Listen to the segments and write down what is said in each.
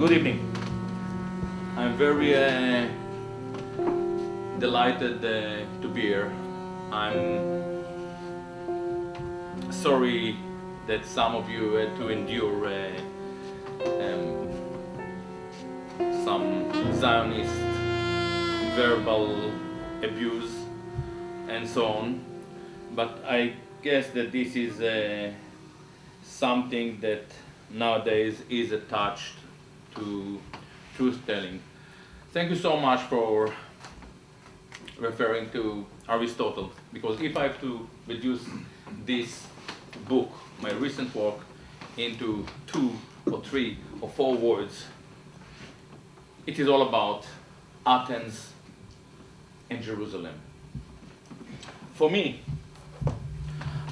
Good evening. I'm very delighted to be here. I'm sorry that some of you had to endure some Zionist verbal abuse and so on, but I guess that this is something that nowadays is attached to truth-telling. Thank you so much for referring to Aristotle, because if I have to reduce this book, my recent work, into 2 or 3 or 4 words, it is all about Athens and Jerusalem. For me,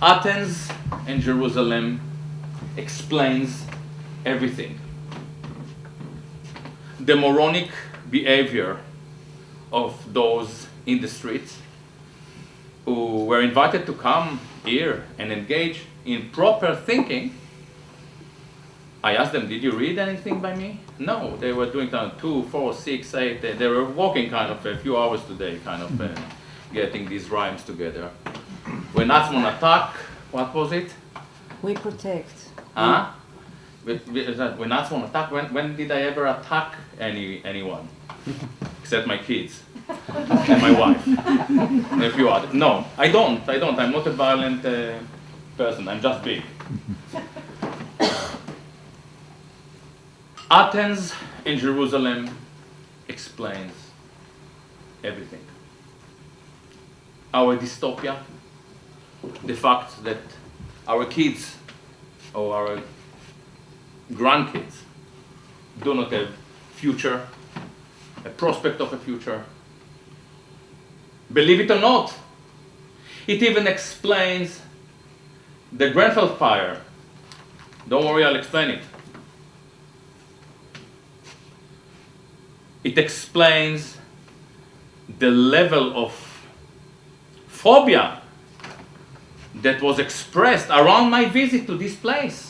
Athens and Jerusalem explains everything. The moronic behavior of those in the streets who were invited to come here and engage in proper thinking. I asked them, did you read anything by me? No, they were doing kind of 2, 4, 6, 8. They were walking kind of a few hours today, kind of getting these rhymes together. When Atzmon attack, what was it? We protect. Huh? When Atzmon attack, when did I ever attack anyone? Except my kids and my wife and a few others. No, I don't. I'm not a violent person. I'm just big. Athens and Jerusalem explains everything. Our dystopia, the fact that our kids or our grandkids do not have future, a prospect of a future. Believe it or not, it even explains the Grenfell fire. Don't worry, I'll explain it. It explains the level of phobia that was expressed around my visit to this place.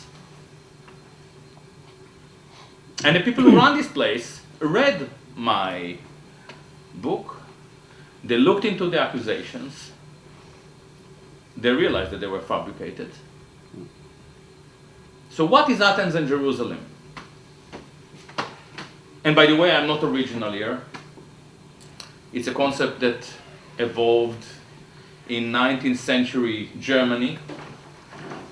And the people who run this place read my book, they looked into the accusations, they realized that they were fabricated. So what is Athens and Jerusalem? And by the way, I'm not original here. It's a concept that evolved in 19th century Germany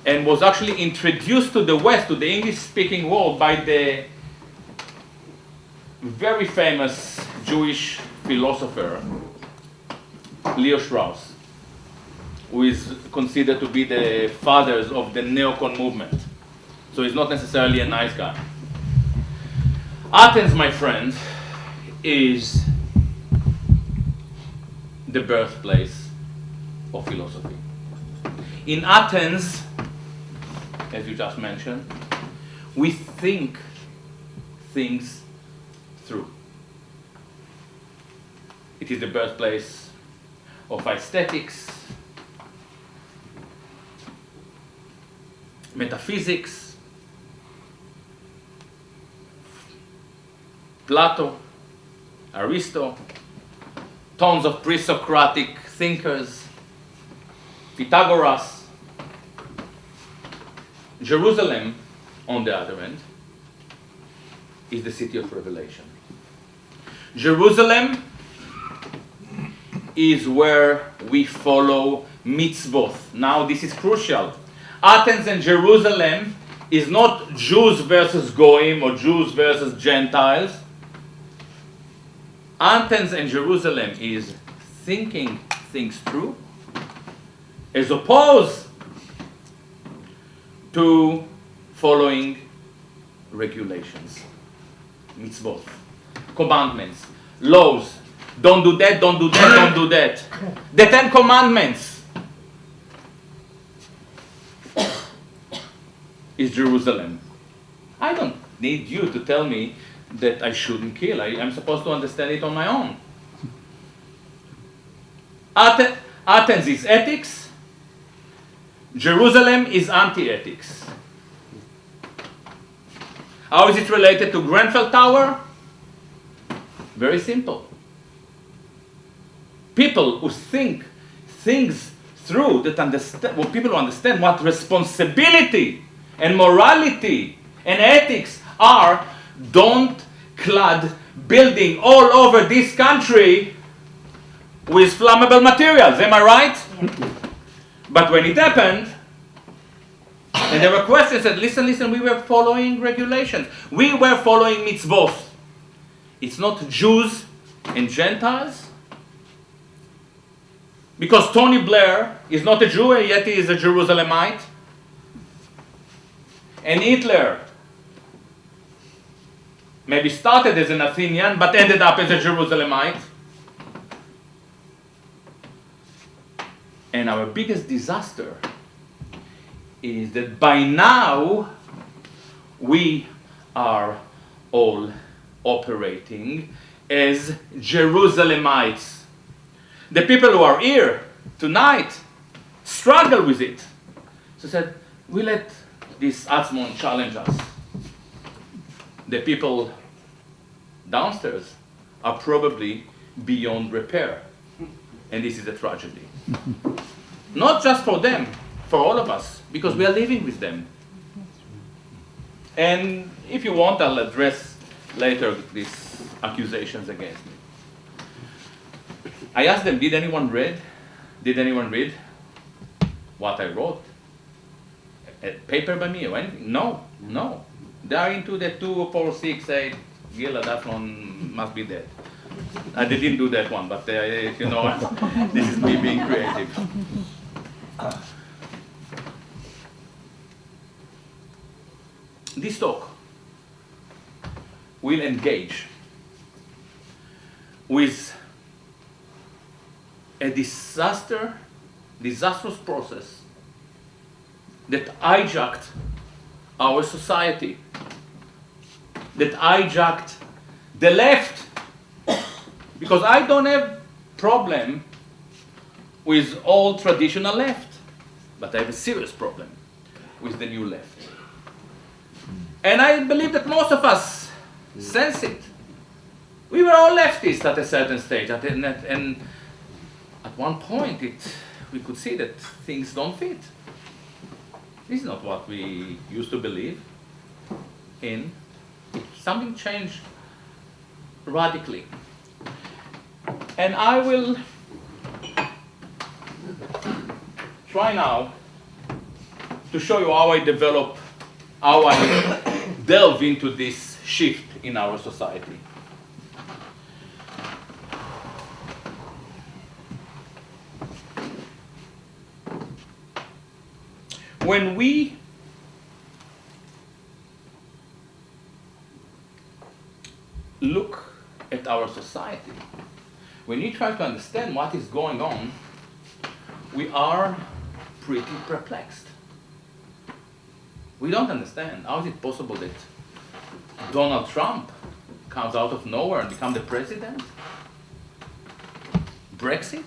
and was actually introduced to the West, to the English-speaking world, by the very famous Jewish philosopher Leo Strauss, who is considered to be the fathers of the neocon movement. So he's not necessarily a nice guy. Athens, my friend, is the birthplace of philosophy. In Athens, as you just mentioned, we think things through. It is the birthplace of aesthetics, metaphysics, Plato, Aristotle, tons of pre-Socratic thinkers, Pythagoras. Jerusalem, on the other hand, is the city of revelation. Jerusalem is where we follow mitzvot. Now this is crucial. Athens and Jerusalem is not Jews versus Goyim or Jews versus Gentiles. Athens and Jerusalem is thinking things through, as opposed to following regulations, mitzvot, commandments, laws. Don't do that, don't do that, don't do that. The 10 Commandments is Jerusalem. I don't need you to tell me that I shouldn't kill. I'm supposed to understand it on my own. Athens is ethics. Jerusalem is anti-ethics. How is it related to Grenfell Tower? Very simple. People who think things through, that understand, well, people who understand what responsibility and morality and ethics are, don't clad building all over this country with flammable materials. Am I right? Yeah. But when it happened, and there were questions that, listen, we were following regulations. We were following mitzvot. It's not Jews and Gentiles. Because Tony Blair is not a Jew, and yet he is a Jerusalemite. And Hitler maybe started as an Athenian, but ended up as a Jerusalemite. And our biggest disaster is that by now we are all operating as Jerusalemites. The people who are here tonight struggle with it. So said, we let this Atzmon challenge us. The people downstairs are probably beyond repair. And this is a tragedy. Not just for them, for all of us, because we are living with them. And if you want, I'll address later these accusations against me. I asked them, did anyone read what I wrote? A paper by me or anything? No. They are into the 2, 4, 6, 8, Gilad Atzmon must be dead. They didn't do that one, but if you know, this is me being creative. This talk will engage with a disastrous process that hijacked our society, that hijacked the left. Because I don't have problem with all traditional left, but I have a serious problem with the new left. And I believe that most of us sense it. We were all leftists at a certain stage, and at one point we could see that things don't fit. This is not what we used to believe in. Something changed radically. And I will try now to show you how I delve into this shift in our society. When we look at our society, when we try to understand what is going on, we are pretty perplexed. We don't understand. How is it possible that Donald Trump comes out of nowhere and becomes the president? Brexit?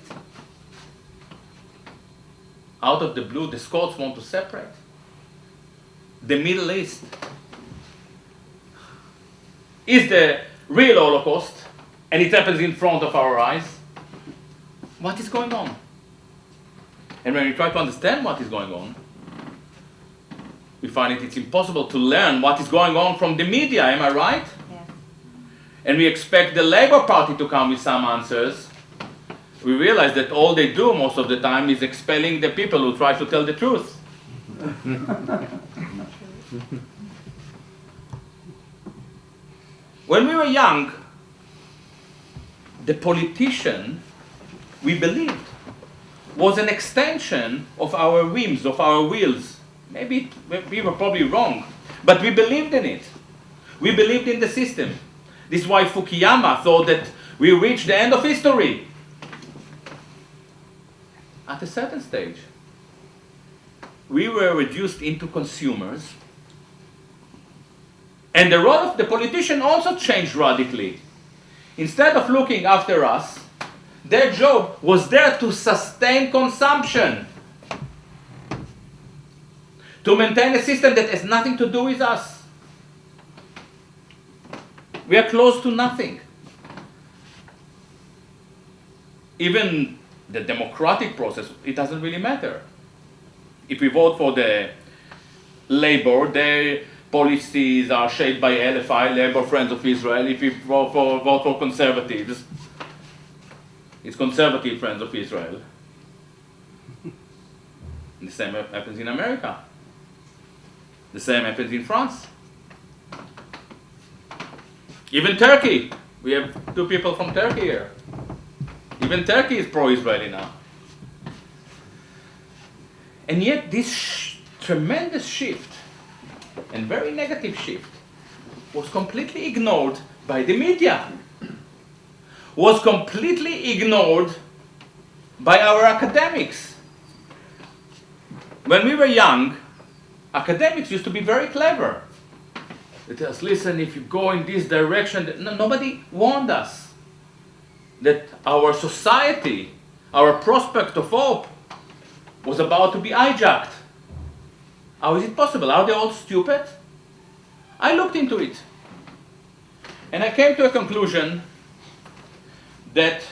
Out of the blue, the Scots want to separate. The Middle East is the real Holocaust, and it happens in front of our eyes. What is going on? And when we try to understand what is going on, we find it's impossible to learn what is going on from the media, am I right? Yeah. And we expect the Labour Party to come with some answers. We realize that all they do most of the time is expelling the people who try to tell the truth. When we were young, the politician, we believed, was an extension of our whims, of our wills. Maybe we were probably wrong, but we believed in it. We believed in the system. This is why Fukuyama thought that we reached the end of history. At a certain stage, we were reduced into consumers, and the role of the politician also changed radically. Instead of looking after us, their job was there to sustain consumption, to maintain a system that has nothing to do with us. We are close to nothing. Even the democratic process, it doesn't really matter. If we vote for the Labour, their policies are shaped by LFI, Labour Friends of Israel. If we vote for Conservatives, it's Conservative Friends of Israel. The same happens in America. The same happens in France. Even Turkey. We have two people from Turkey here. Even Turkey is pro-Israeli now. And yet this tremendous shift, and very negative shift, was completely ignored by the media. Was completely ignored by our academics. When we were young, academics used to be very clever. They tell us, listen, if you go in this direction, nobody warned us that our society, our prospect of hope, was about to be hijacked. How is it possible? Are they all stupid? I looked into it. And I came to a conclusion that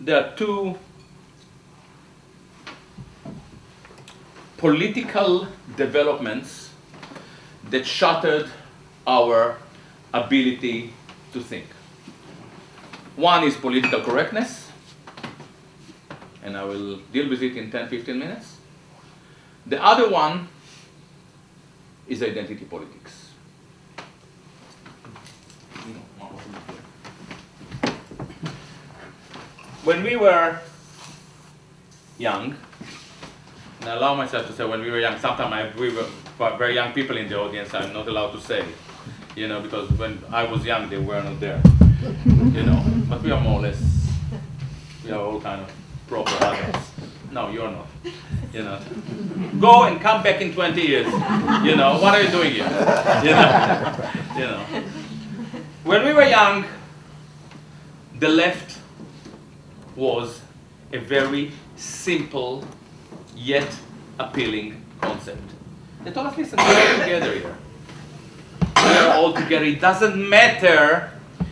there are two political developments that shattered our ability to think. One is political correctness, and I will deal with it in 10-15 minutes. The other one is identity politics. When we were young, and I allow myself to say when we were young, sometimes we were very young people in the audience, I'm not allowed to say, because when I was young, they were not there, but we are more or less, we are all kind of proper adults. No, you're not, Go and come back in 20 years, what are you doing here, When we were young, the left was a very simple yet appealing concept. They told us, listen, we're all together here. We're all together. It doesn't matter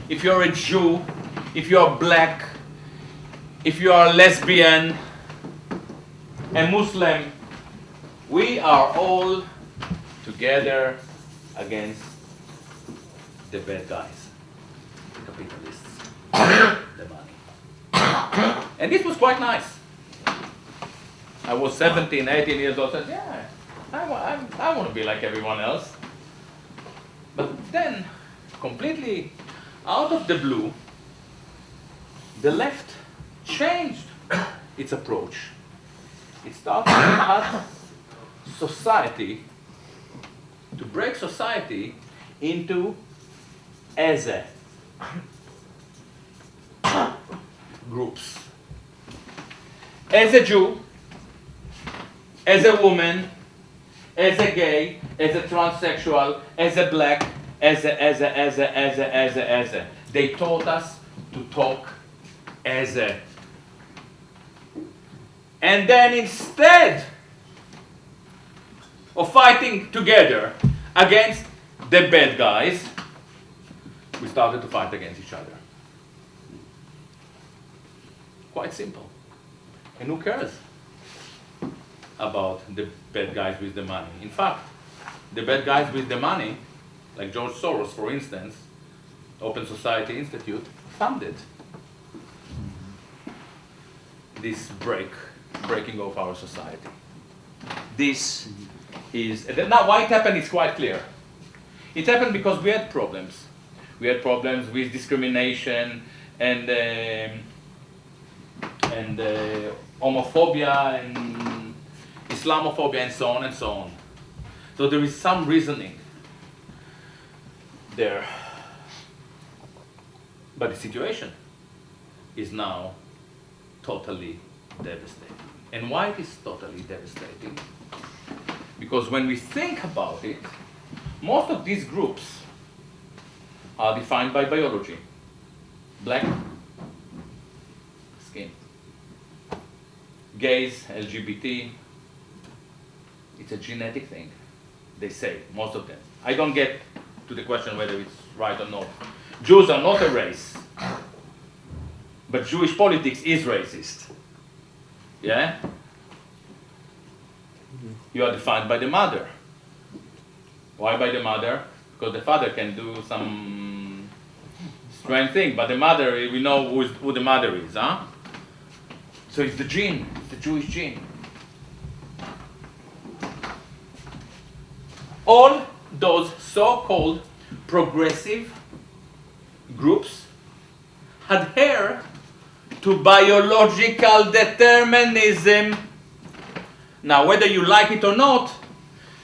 if you're a Jew, if you're black, if you are a lesbian, a Muslim. We are all together against the bad guys, the capitalists, the money. And this was quite nice. I was 17, 18 years old, and yeah, I want to be like everyone else. But then, completely out of the blue, the left changed its approach. It started to cut society, to break society into groups. As a Jew, as a woman, as a gay, as a transsexual, as a black, as a. They taught us to talk as a. And then instead of fighting together against the bad guys, we started to fight against each other. Quite simple. And who cares about the bad guys with the money? In fact, the bad guys with the money, like George Soros, for instance, Open Society Institute, funded this breaking of our society. This is, now why it happened is quite clear. It happened because we had problems. We had problems with discrimination and homophobia and Islamophobia and so on and so on. So there is some reasoning there. But the situation is now totally devastating. And why it is totally devastating? Because when we think about it, most of these groups are defined by biology. Black skin. Gays, LGBT, it's a genetic thing. they say, most of them. I don't get to the question whether it's right or not. Jews are not a race, but Jewish politics is racist. Yeah? You are defined by the mother. Why by the mother? Because the father can do some strange thing, but the mother, we know who the mother is, huh? So it's the gene, it's the Jewish gene. All those so-called progressive groups adhere to biological determinism. Now, whether you like it or not,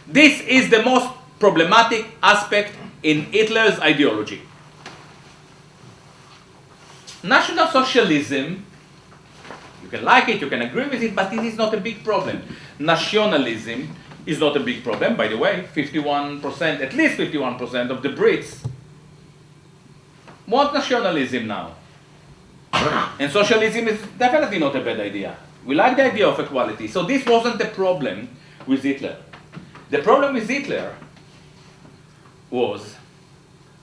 this is the most problematic aspect in Hitler's ideology. National Socialism, you can like it, you can agree with it, but this is not a big problem. Nationalism is not a big problem. By the way, 51%, at least 51% of the Brits want nationalism now. And socialism is definitely not a bad idea. We like the idea of equality. So this wasn't the problem with Hitler. The problem with Hitler was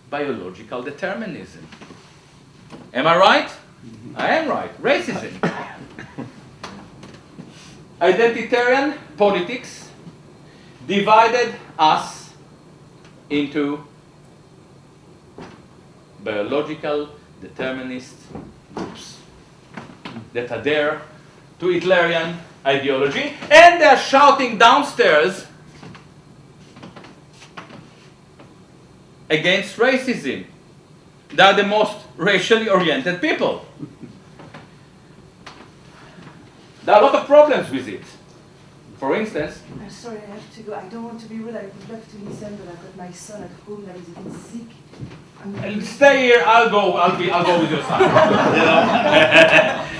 biological determinism. Am I right? I am right. Racism. Identitarian politics divided us into biological determinist groups that adhere to Hitlerian ideology, and they're shouting downstairs against racism. They are the most racially oriented people. There are a lot of problems with it. For instance, I'm sorry, I have to go. I don't want to be rude. I would love to listen, but I've got my son at home that is a bit sick. Stay here. I'll go with your son.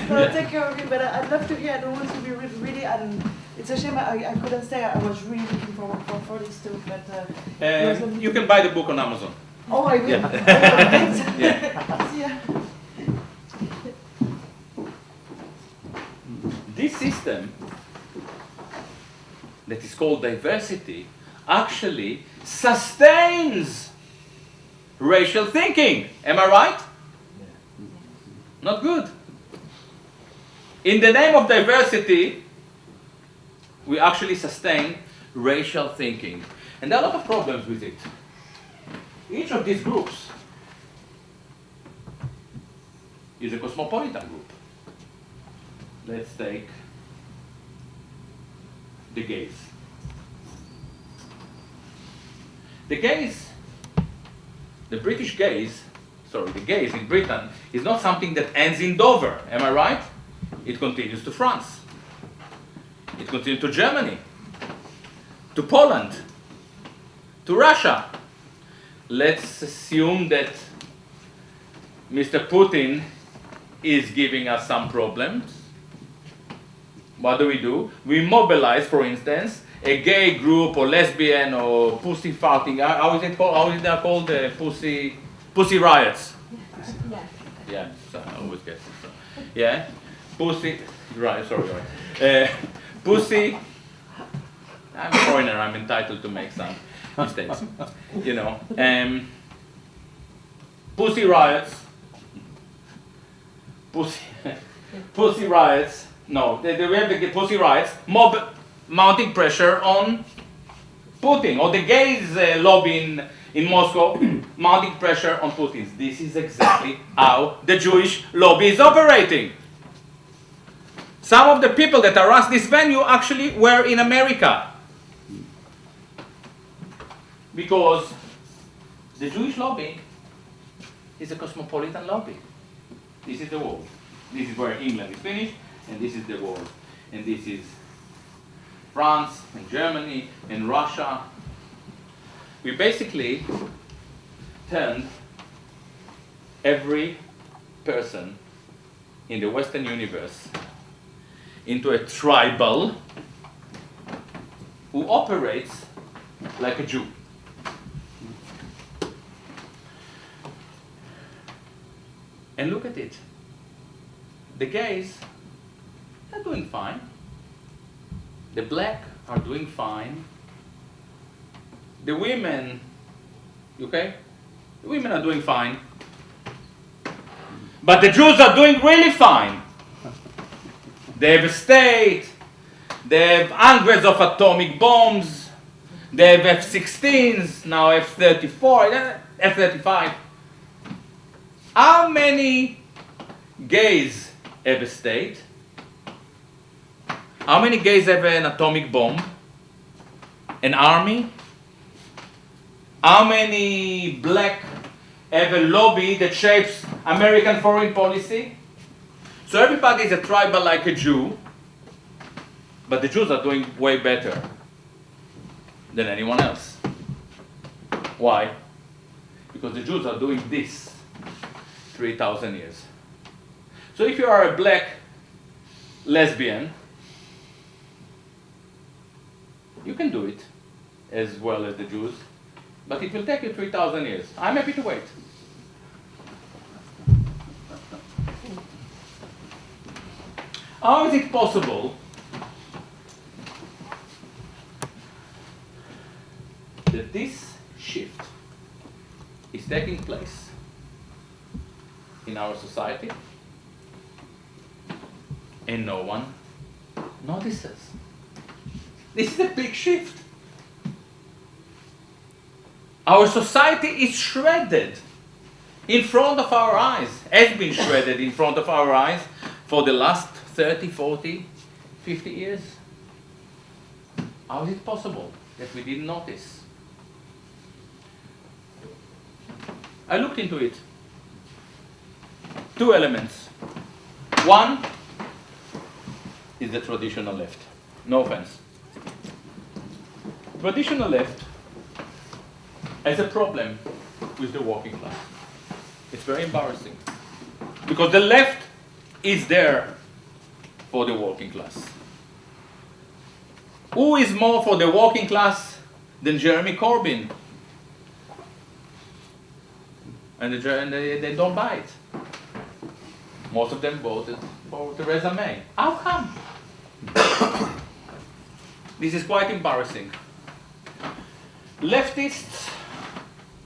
No, take care of him. But I'd love to hear. I don't want to be rude, really. And it's a shame I couldn't stay. I was really looking for this too. But you can buy the book on Amazon. oh, I will. Yeah. Thanks. Yeah. See ya. This system that is called diversity actually sustains racial thinking. Am I right? Not good. In the name of diversity, we actually sustain racial thinking. And there are a lot of problems with it. Each of these groups is a cosmopolitan group. Let's take the gays. The gays, the British gays, the gays in Britain, is not something that ends in Dover, am I right? It continues to France. It continues to Germany, to Poland, to Russia. Let's assume that Mr. Putin is giving us some problems. What do? We mobilize, for instance, a gay group or lesbian or pussy farting. How is it called? How is that called? Pussy riots. Yeah, so I always get it. So. Yeah, pussy riot. Sorry. Pussy. I'm a foreigner. I'm entitled to make some mistakes. You know. Pussy riots. Pussy riots. No, we have the pussy riots, mounting pressure on Putin, or the gays lobby in Moscow, mounting pressure on Putin. This is exactly how the Jewish lobby is operating. Some of the people that harassed this venue actually were in America. Because the Jewish lobby is a cosmopolitan lobby. This is the world. This is where England is finished. And this is the world. And this is France and Germany and Russia. We basically turned every person in the Western universe into a tribal who operates like a Jew. And look at it. The gays are doing fine. The black are doing fine. the women, okay? The women are doing fine. But the Jews are doing really fine. They have a state, they have hundreds of atomic bombs, they have F-16s, now F-34, F-35. How many gays have a state? How many gays have an atomic bomb? An army? How many black have a lobby that shapes American foreign policy? So everybody is a tribal like a Jew, but the Jews are doing way better than anyone else. Why? Because the Jews are doing this 3,000 years. So if you are a black lesbian, you can do it as well as the Jews, but it will take you 3,000 years. I'm happy to wait. How is it possible that this shift is taking place in our society and no one notices? This is a big shift. Our society is shredded in front of our eyes, has been shredded in front of our eyes for the last 30, 40, 50 years. How is it possible that we didn't notice? I looked into it. Two elements. One is the traditional left. No offense. Traditional left has a problem with the working class. It's very embarrassing. Because the left is there for the working class. Who is more for the working class than Jeremy Corbyn? And they don't buy it. Most of them voted for Theresa May. How come? This is quite embarrassing. Leftists,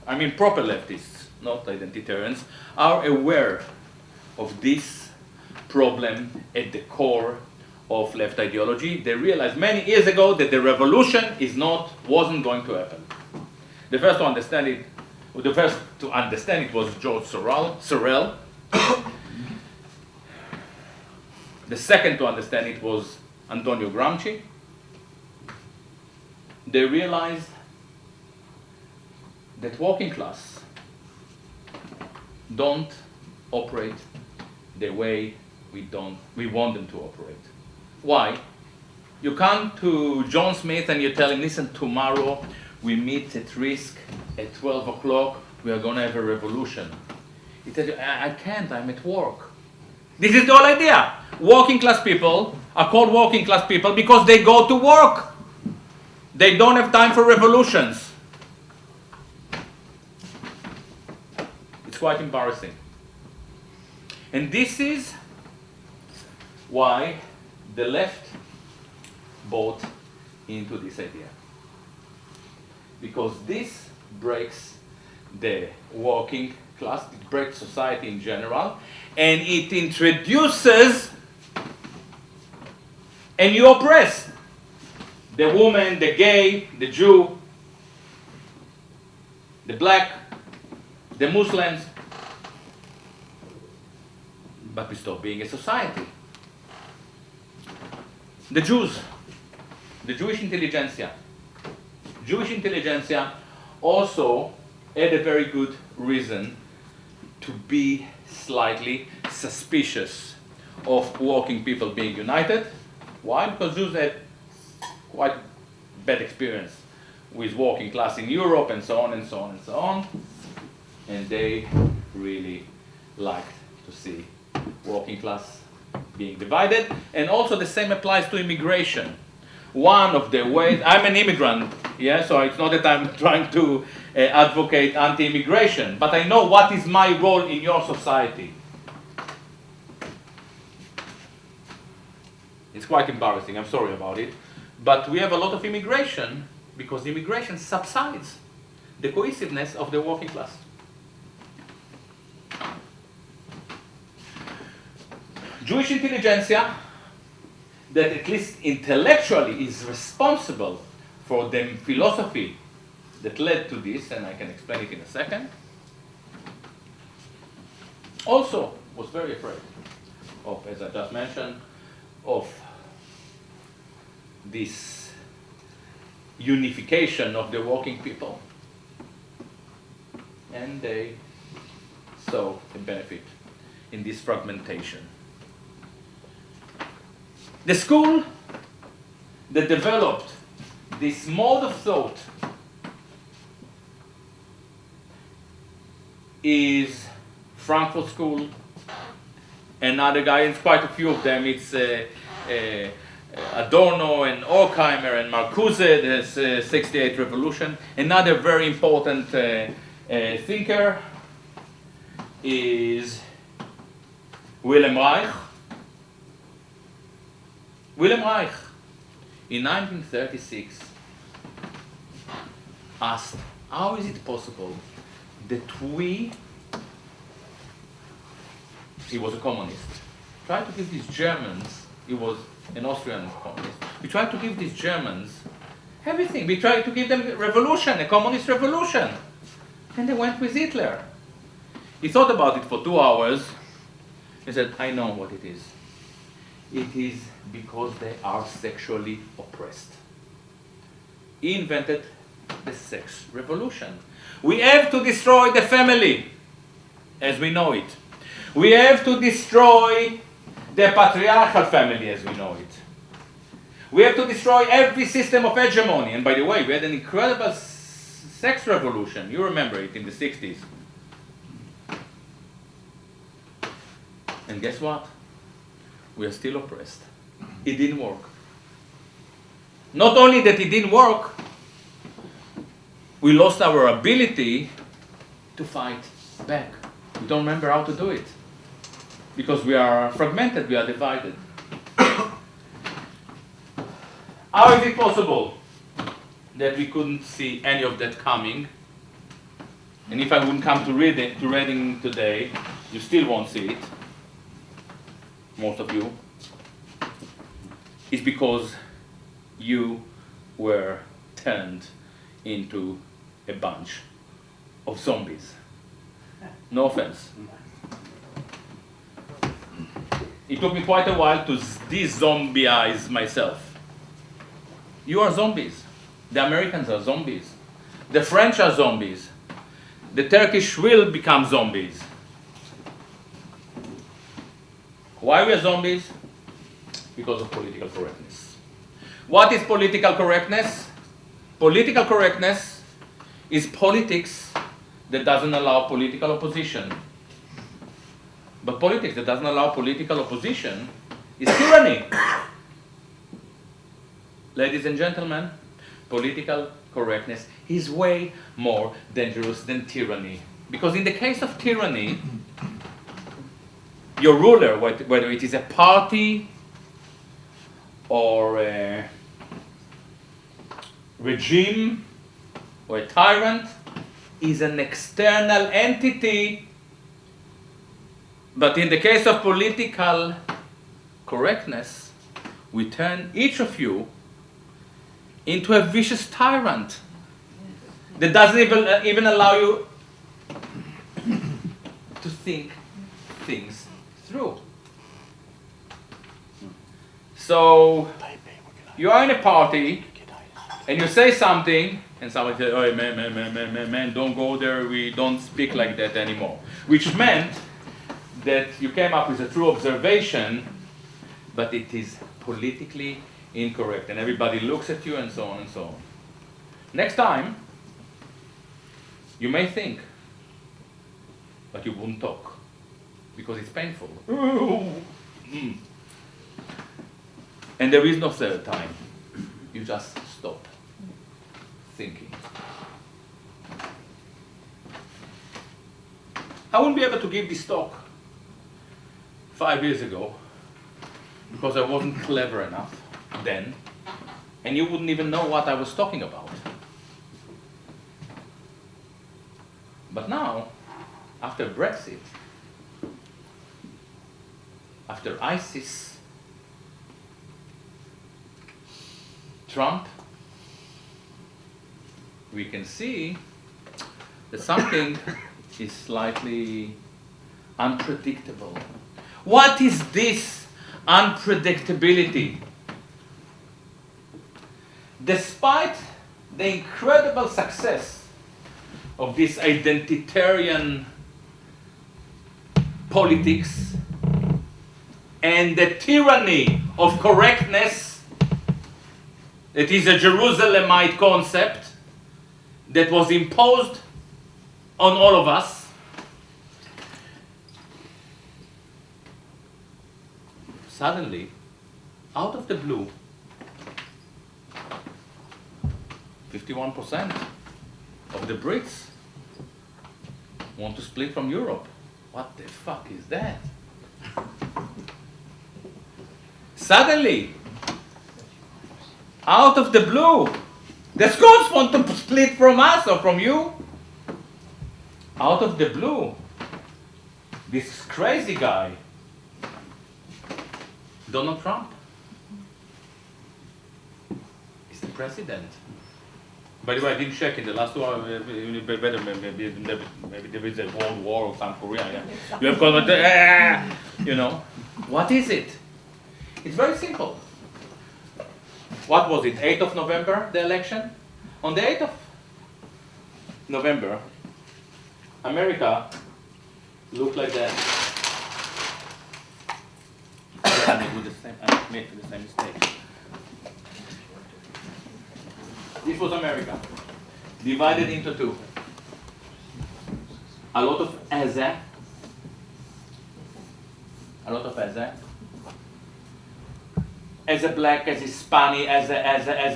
I mean proper leftists, not identitarians, are aware of this problem at the core of left ideology. They realized many years ago that the revolution wasn't going to happen. The first to understand it was George Sorel. The second to understand it was Antonio Gramsci. They realized that working class don't operate the way we want them to operate. Why? You come to John Smith and you tell him, listen, tomorrow we meet at RISC at 12 o'clock, we are going to have a revolution. He tells you, I can't, I'm at work. This is the whole idea. Working class people are called working class people because they go to work. They don't have time for revolutions. It's quite embarrassing. And this is why the left bought into this idea. Because this breaks the working class, it breaks society in general, and it introduces a new oppressed. The woman, the gay, the Jew, the black, the Muslims. But we stop being a society. The Jews, the Jewish intelligentsia. Jewish intelligentsia also had a very good reason to be slightly suspicious of working people being united. Why? Because Jews had quite bad experience with working class in Europe and so on and so on and so on. And they really liked to see working class being divided. And also the same applies to immigration. One of the ways, I'm an immigrant, yeah, so it's not that I'm trying to advocate anti-immigration, but I know what is my role in your society. It's quite embarrassing, I'm sorry about it, but we have a lot of immigration because immigration subsides the cohesiveness of the working class. Jewish intelligentsia, that at least intellectually is responsible for the philosophy that led to this, and I can explain it in a second, also was very afraid of, as I just mentioned, of this unification of the working people. And they saw a benefit in this fragmentation. The school that developed this mode of thought is Frankfurt School. Another guy, and quite a few of them, it's Adorno and Horkheimer and Marcuse, the 68 Revolution. Another very important thinker is Wilhelm Reich. Wilhelm Reich, in 1936, asked, how is it possible that we, he was a communist, tried to give these Germans, he was an Austrian communist, we tried to give these Germans everything. We tried to give them a revolution, a communist revolution. And they went with Hitler. He thought about it for 2 hours. He said, I know what it is. It is because they are sexually oppressed. He invented the sex revolution. We have to destroy the family as we know it. We have to destroy the patriarchal family as we know it. We have to destroy every system of hegemony. And by the way, we had an incredible sex revolution. You remember it in the 60s. And guess what? We are still oppressed. It didn't work. Not only that it didn't work, we lost our ability to fight back. We don't remember how to do it. Because we are fragmented, we are divided. How is it possible that we couldn't see any of that coming? And if I wouldn't come to reading today, you still won't see it. Most of you. It's because you were turned into a bunch of zombies. No offense. It took me quite a while to de-zombieize myself. You are zombies. The Americans are zombies. The French are zombies. The Turkish will become zombies. Why we are zombies? Because of political correctness. What is political correctness? Political correctness is politics that doesn't allow political opposition. But politics that doesn't allow political opposition is tyranny. Ladies and gentlemen, political correctness is way more dangerous than tyranny. Because in the case of tyranny, your ruler, whether it is a party or a regime or a tyrant, is an external entity. But in the case of political correctness, we turn each of you into a vicious tyrant that doesn't even allow you to think things through. So you are in a party and you say something and somebody says, oh man, don't go there, we don't speak like that anymore. Which meant that you came up with a true observation, but it is politically incorrect, and everybody looks at you and so on and so on. Next time, you may think, but you won't talk, because it's painful. And there is no third time. You just stop thinking. I wouldn't be able to give this talk 5 years ago, because I wasn't clever enough then, and you wouldn't even know what I was talking about. But now, after Brexit, after ISIS, Trump, we can see that something is slightly unpredictable. What is this unpredictability? Despite the incredible success of this identitarian politics and the tyranny of correctness, it is a Jerusalemite concept that was imposed on all of us. Suddenly, out of the blue, 51% of the Brits want to split from Europe. What the fuck is that? Suddenly, out of the blue, the Scots want to split from us or from you. Out of the blue, this crazy guy, Donald Trump, is the president. By the way, I didn't check in the last 2 hours. Maybe there is a world war or South Korea. Yeah. You have got, you know, what is it? It's very simple. What was it? 8th of November, the election. On the 8th of November, America looked like that. I made the same mistake. This was America, divided into two. A lot of Azeh, as a black, as Hispanic, as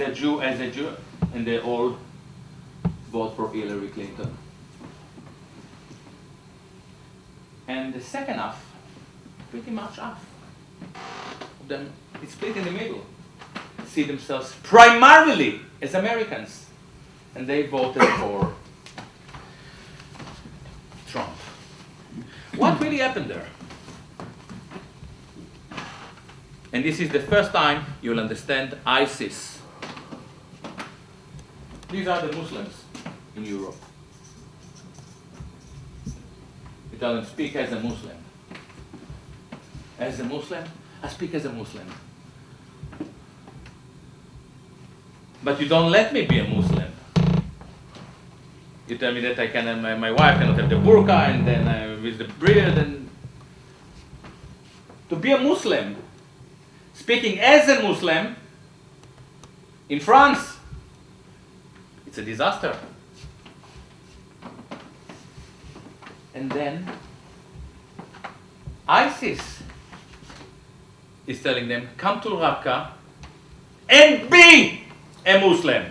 a Jew, and they all vote for Hillary Clinton. And the second half, pretty much half of them, it's split in the middle, see themselves primarily as Americans, and they voted for Trump. What really happened there? And this is the first time you'll understand ISIS. These are the Muslims in Europe. You tell them, speak as a Muslim. As a Muslim? I speak as a Muslim. But you don't let me be a Muslim. You tell me that I can, my wife cannot have the burqa, and then with the beard, and to be a Muslim, speaking as a Muslim in France, it's a disaster. And then ISIS is telling them, come to Raqqa and be a Muslim.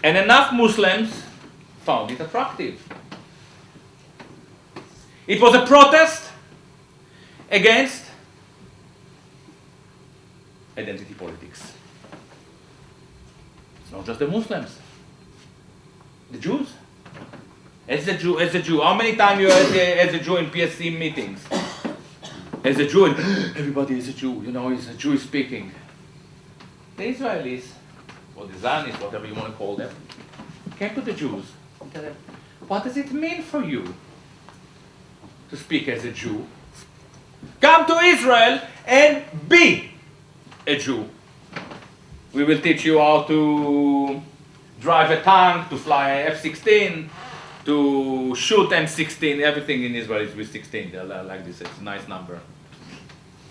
And enough Muslims found it attractive. It was a protest against identity politics. It's not just the Muslims, the Jews. As a Jew, how many times you as a Jew in PSC meetings? As a Jew, and everybody is a Jew, you know, is a Jew speaking. The Israelis, or the Zionists, whatever you want to call them, came to the Jews and tell them, what does it mean for you to speak as a Jew? Come to Israel and be a Jew. We will teach you how to drive a tank, to fly an F-16, to shoot M16. Everything in Israel is with 16. They're like this. It's a nice number.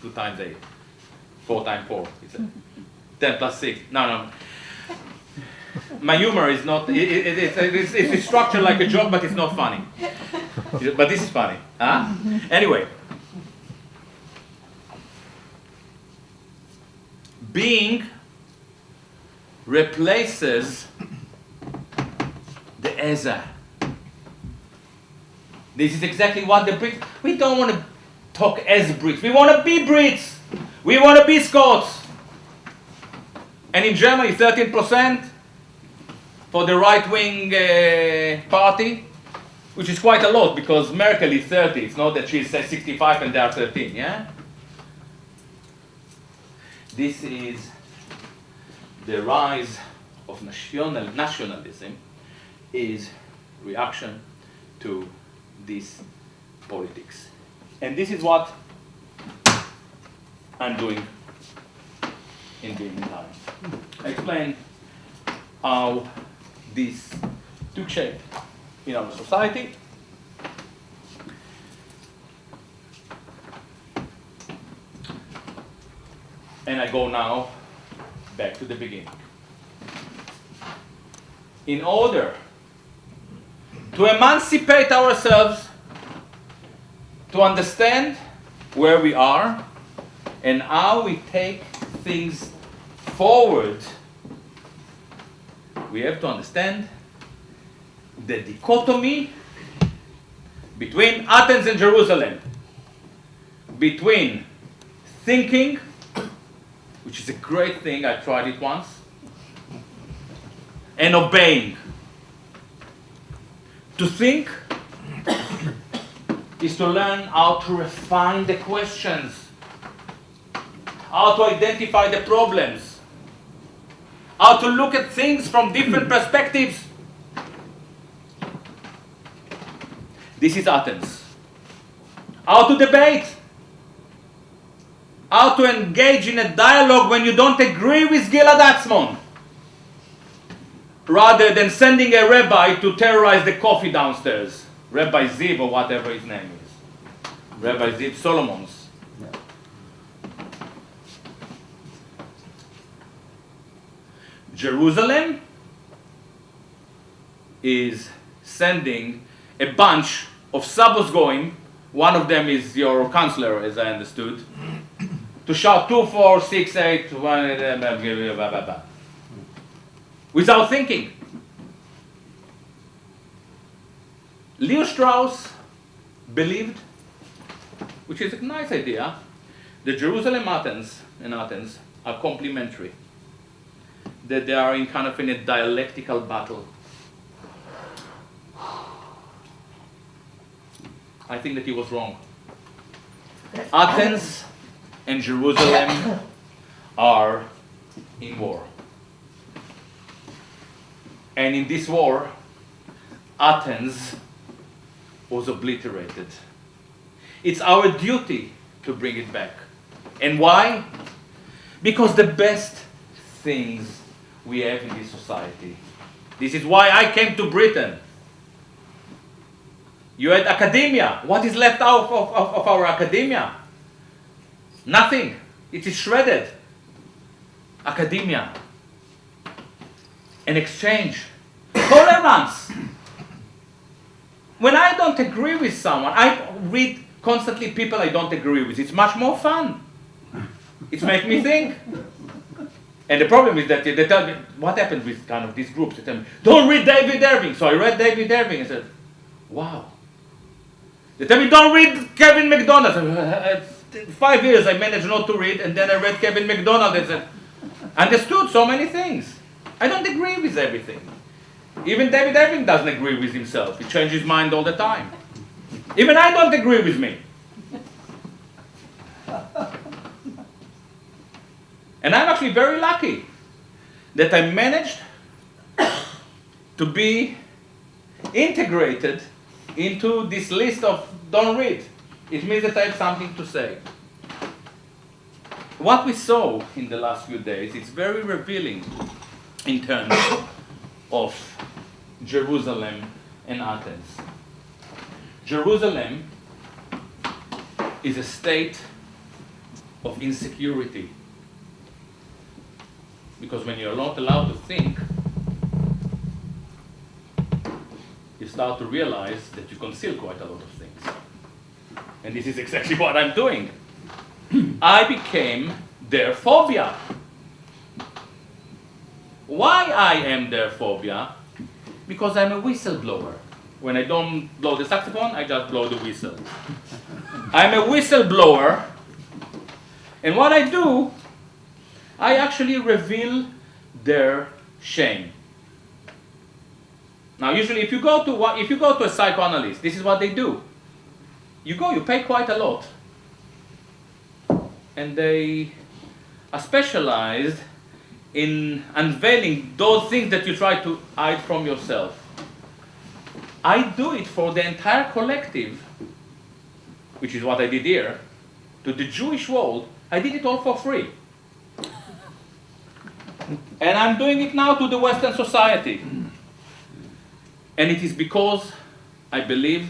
2 times 8. 4 times 4. It's 10 plus 6. No. My humor is not, it's structured like a joke, but it's not funny. But this is funny. Huh? Anyway. Being replaces the Ezra. This is exactly what the Brits, we don't want to talk as Brits. We want to be Brits. We want to be Scots. And in Germany, 13%. for the right-wing party, which is quite a lot because Merkel is 30. It's not that she's 65 and they are 13, yeah? This is the rise of nationalism is reaction to this politics. And this is what I'm doing in Being Time. I explain how this took shape in our society. And I go now back to the beginning. In order to emancipate ourselves, to understand where we are and how we take things forward, we have to understand the dichotomy between Athens and Jerusalem, between thinking, which is a great thing, I tried it once, and obeying. To think is to learn how to refine the questions, how to identify the problems, how to look at things from different perspectives. This is Athens. How to debate, how to engage in a dialogue when you don't agree with Gilad Atzmon, rather than sending a rabbi to terrorize the coffee downstairs. Rabbi Ziv, or whatever his name is. Rabbi Ziv Solomon's. Yeah. Jerusalem is sending a bunch of Sabos Goim, one of them is your counselor, as I understood, to shout 2, 4, 6, 8, 1, blah, blah, blah, blah. Without thinking. Leo Strauss believed, which is a nice idea, that Jerusalem and Athens are complementary, that they are in kind of in a dialectical battle. I think that he was wrong. Athens and Jerusalem are in war. And in this war, Athens was obliterated. It's our duty to bring it back. And why? Because the best things we have in this society. This is why I came to Britain. You had academia. What is left out of our academia? Nothing. It is shredded. Academia. An exchange. Tolerance. When I don't agree with someone, I read constantly people I don't agree with. It's much more fun. It makes me think. And the problem is that they tell me, what happens with kind of these groups? They tell me, don't read David Irving. So I read David Irving and said, wow. They tell me, don't read Kevin McDonald. 5 years I managed not to read, and then I read Kevin McDonald and said, understood so many things. I don't agree with everything. Even David Irving doesn't agree with himself. He changes his mind all the time. Even I don't agree with me. And I'm actually very lucky that I managed to be integrated into this list of don't read. It means that I have something to say. What we saw in the last few days is very revealing in terms of Jerusalem and Athens. Jerusalem is a state of insecurity. Because when you're not allowed to think, you start to realize that you conceal quite a lot of things. And this is exactly what I'm doing. I became their phobia. Why I am their phobia? Because I'm a whistleblower. When I don't blow the saxophone, I just blow the whistle. I'm a whistleblower, and what I do, I actually reveal their shame. Now, usually, if you go to a psychoanalyst, this is what they do. You pay quite a lot, and they are specialized in unveiling those things that you try to hide from yourself. I do it for the entire collective, which is what I did here, to the Jewish world. I did it all for free. And I'm doing it now to the Western society. And it is because I believe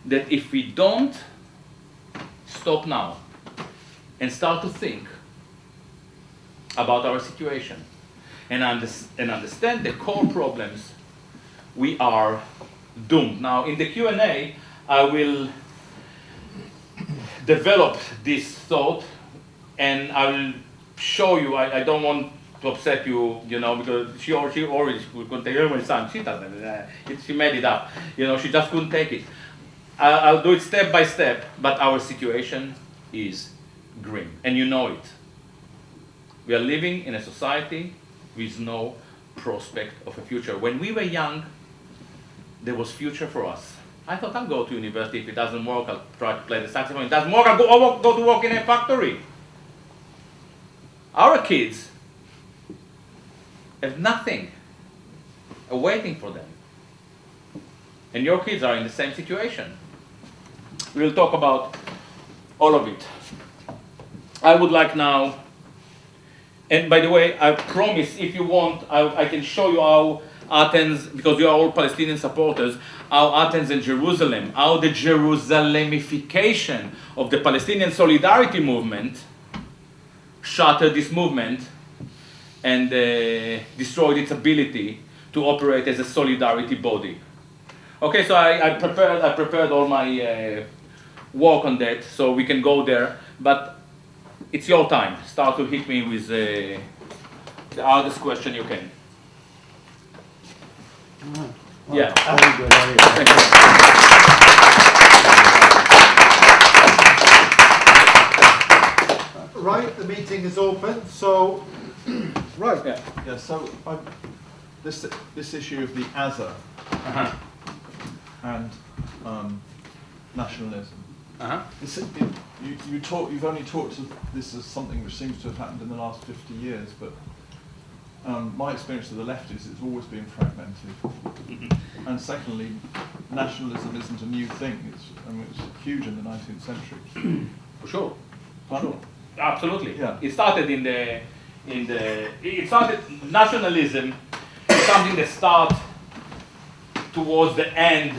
that if we don't stop now and start to think about our situation and understand the core problems, we are doomed. Now, in the Q&A, I will develop this thought, and I will show you. I don't want to upset you, because she always couldn't take it. Oh, my son, she doesn't. She made it up. She just couldn't take it. I'll do it step by step, but our situation is grim, and you know it. We are living in a society with no prospect of a future. When we were young, there was future for us. I thought I'll go to university. If it doesn't work, I'll try to play the saxophone. If it doesn't work, I'll go to work in a factory. Our kids have nothing awaiting for them. And your kids are in the same situation. We'll talk about all of it. I would like now, and by the way, I promise if you want, I can show you how Athens, because you are all Palestinian supporters, how Athens and Jerusalem, how the Jerusalemification of the Palestinian solidarity movement shattered this movement and destroyed its ability to operate as a solidarity body. Okay, so I prepared all my work on that, so we can go there, but it's your time. Start to hit me with the hardest question you can. Well, Yeah. Very good. Thank you. Right, the meeting is open. So, right. Yeah. Yeah. So, this issue of the Azza Uh-huh. and nationalism. Uh-huh. You've only talked of this as something which seems to have happened in the last 50 years, but my experience of the left is it's always been fragmented. Mm-hmm. And secondly, nationalism isn't a new thing. It's huge in the 19th century. For sure. Pardon? Sure. Absolutely. Yeah. It started nationalism is something that started towards the end,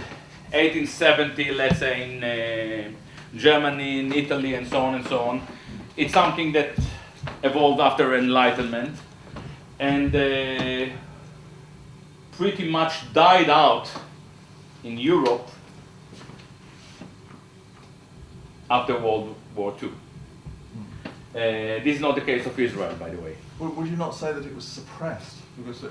1870, let's say in Germany, in Italy, and so on and so on. It's something that evolved after Enlightenment and pretty much died out in Europe after World War II. This is not the case of Israel, by the way. Would you not say that it was suppressed? Because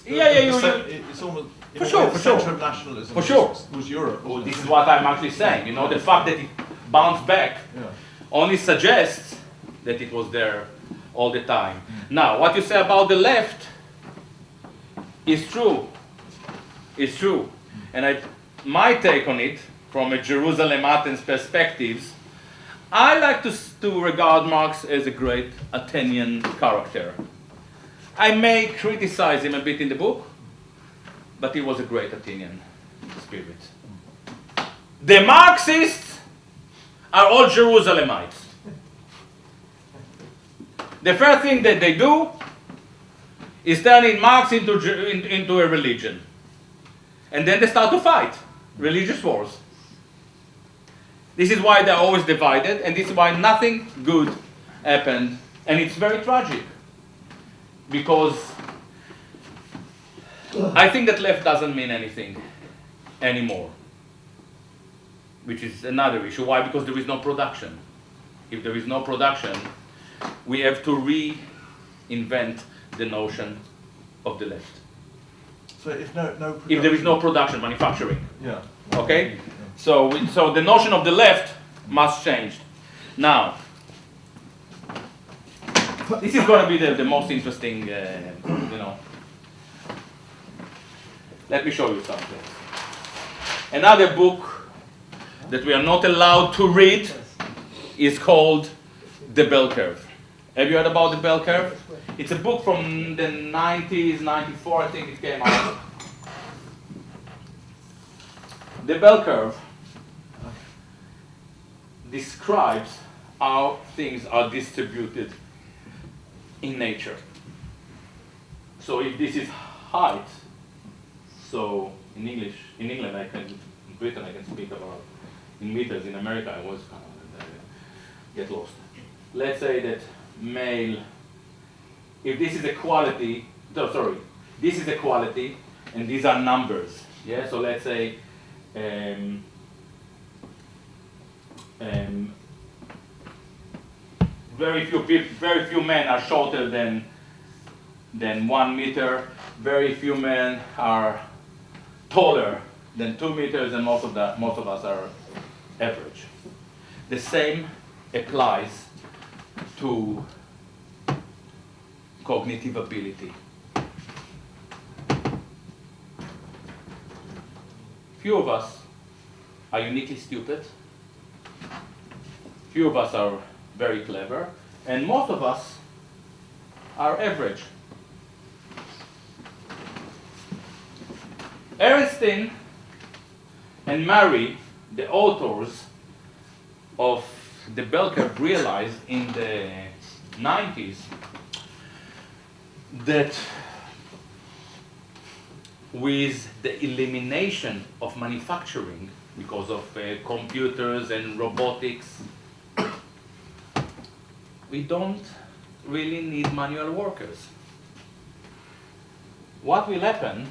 It's almost for sure, the for sure. centre of nationalism For sure. was Europe. Well, wasn't this it? is what I'm actually saying. The fact that it bounced back Yeah. only suggests that it was there all the time. Now, what you say about the left is true. It's true. And my take on it, from a Jerusalem-Athens perspective, I like to regard Marx as a great Athenian character. I may criticize him a bit in the book, but he was a great Athenian spirit. The Marxists are all Jerusalemites. The first thing that they do is turning Marx into a religion. And then they start to fight religious wars. This is why they're always divided, and this is why nothing good happened. And it's very tragic, because I think that left doesn't mean anything anymore, which is another issue. Why? Because there is no production. If there is no production, we have to reinvent the notion of the left. So if no If there is no production, manufacturing. yeah. Okay? So the notion of the left must change. Now, this is going to be the most interesting, Let me show you something. Another book that we are not allowed to read is called The Bell Curve. Have you heard about The Bell Curve? It's a book from the 90s, 94 I think it came out. The Bell Curve describes how things are distributed in nature. So if this is height, so in English, in England in Britain I can speak about in meters, in America I was kind of get lost. Let's say that male, if this is equality, this is equality and these are numbers, yeah, so let's say very few men are shorter than 1 meter. Very few men are taller than 2 meters, and most of us are average. The same applies to cognitive ability. Few of us are uniquely stupid. Few of us are very clever, and most of us are average. Ernstine and Murray, the authors of the Bell Curve, realized in the 90s that with the elimination of manufacturing because of computers and robotics, we don't really need manual workers. What will happen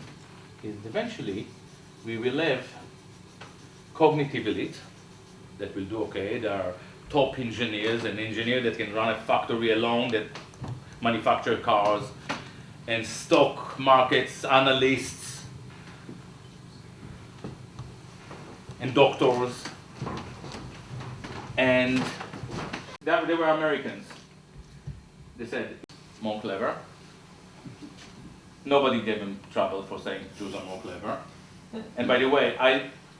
is eventually we will have cognitive elite that will do okay. There are top engineers, an engineer that can run a factory alone that manufacture cars, and stock markets analysts, and doctors, and they were Americans. They said, more clever. Nobody gave them trouble for saying Jews are more clever. And by the way,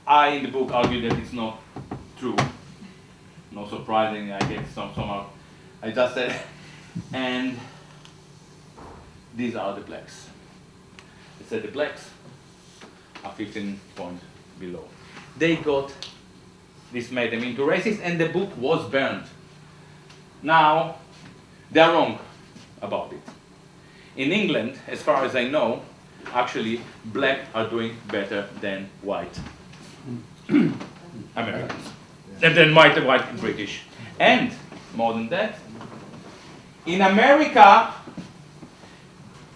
I in the book argue that it's not true. Not surprising, I guess somehow. I just said, and these are the blacks. I said the blacks are 15 points below. They got, this made them into racist, and the book was burned. Now, they are wrong about it. In England, as far as I know, actually, black are doing better than white Americans, than white British. And, more than that, in America,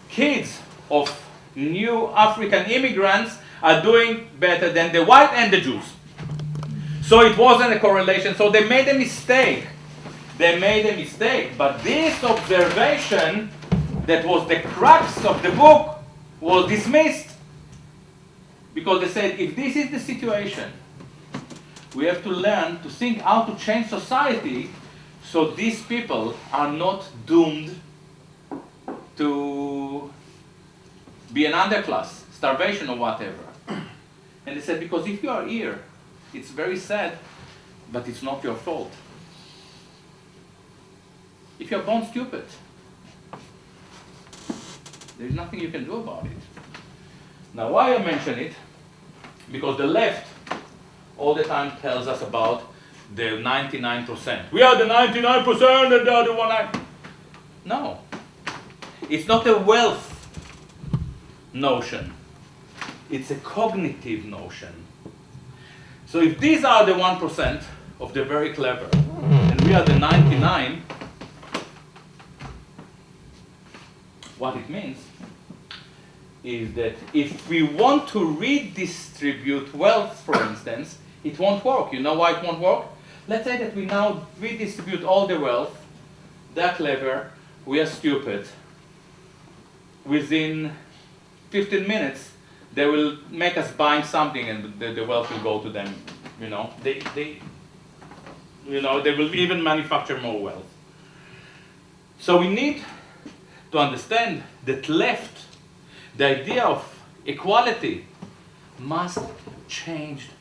kids of new African immigrants are doing better than the white and the Jews. So it wasn't a correlation, so they made a mistake. But this observation that was the crux of the book was dismissed. Because they said, if this is the situation, we have to learn to think how to change society so these people are not doomed to be an underclass, starvation or whatever. And they said, because if you are here, it's very sad, but it's not your fault. If you're born stupid, there's nothing you can do about it. Now, why I mention it? Because the left all the time tells us about the 99%. We are the 99% and the other one. No. It's not a wealth notion. It's a cognitive notion. So if these are the 1% of the very clever, and we are the 99%, what it means is that if we want to redistribute wealth, for instance, it won't work. You know why it won't work? Let's say that we now redistribute all the wealth. They're clever, we are stupid. Within 15 minutes, they will make us buying something, and the wealth will go to them. You know, they will even manufacture more wealth. So we need to understand that left, the idea of equality must be changed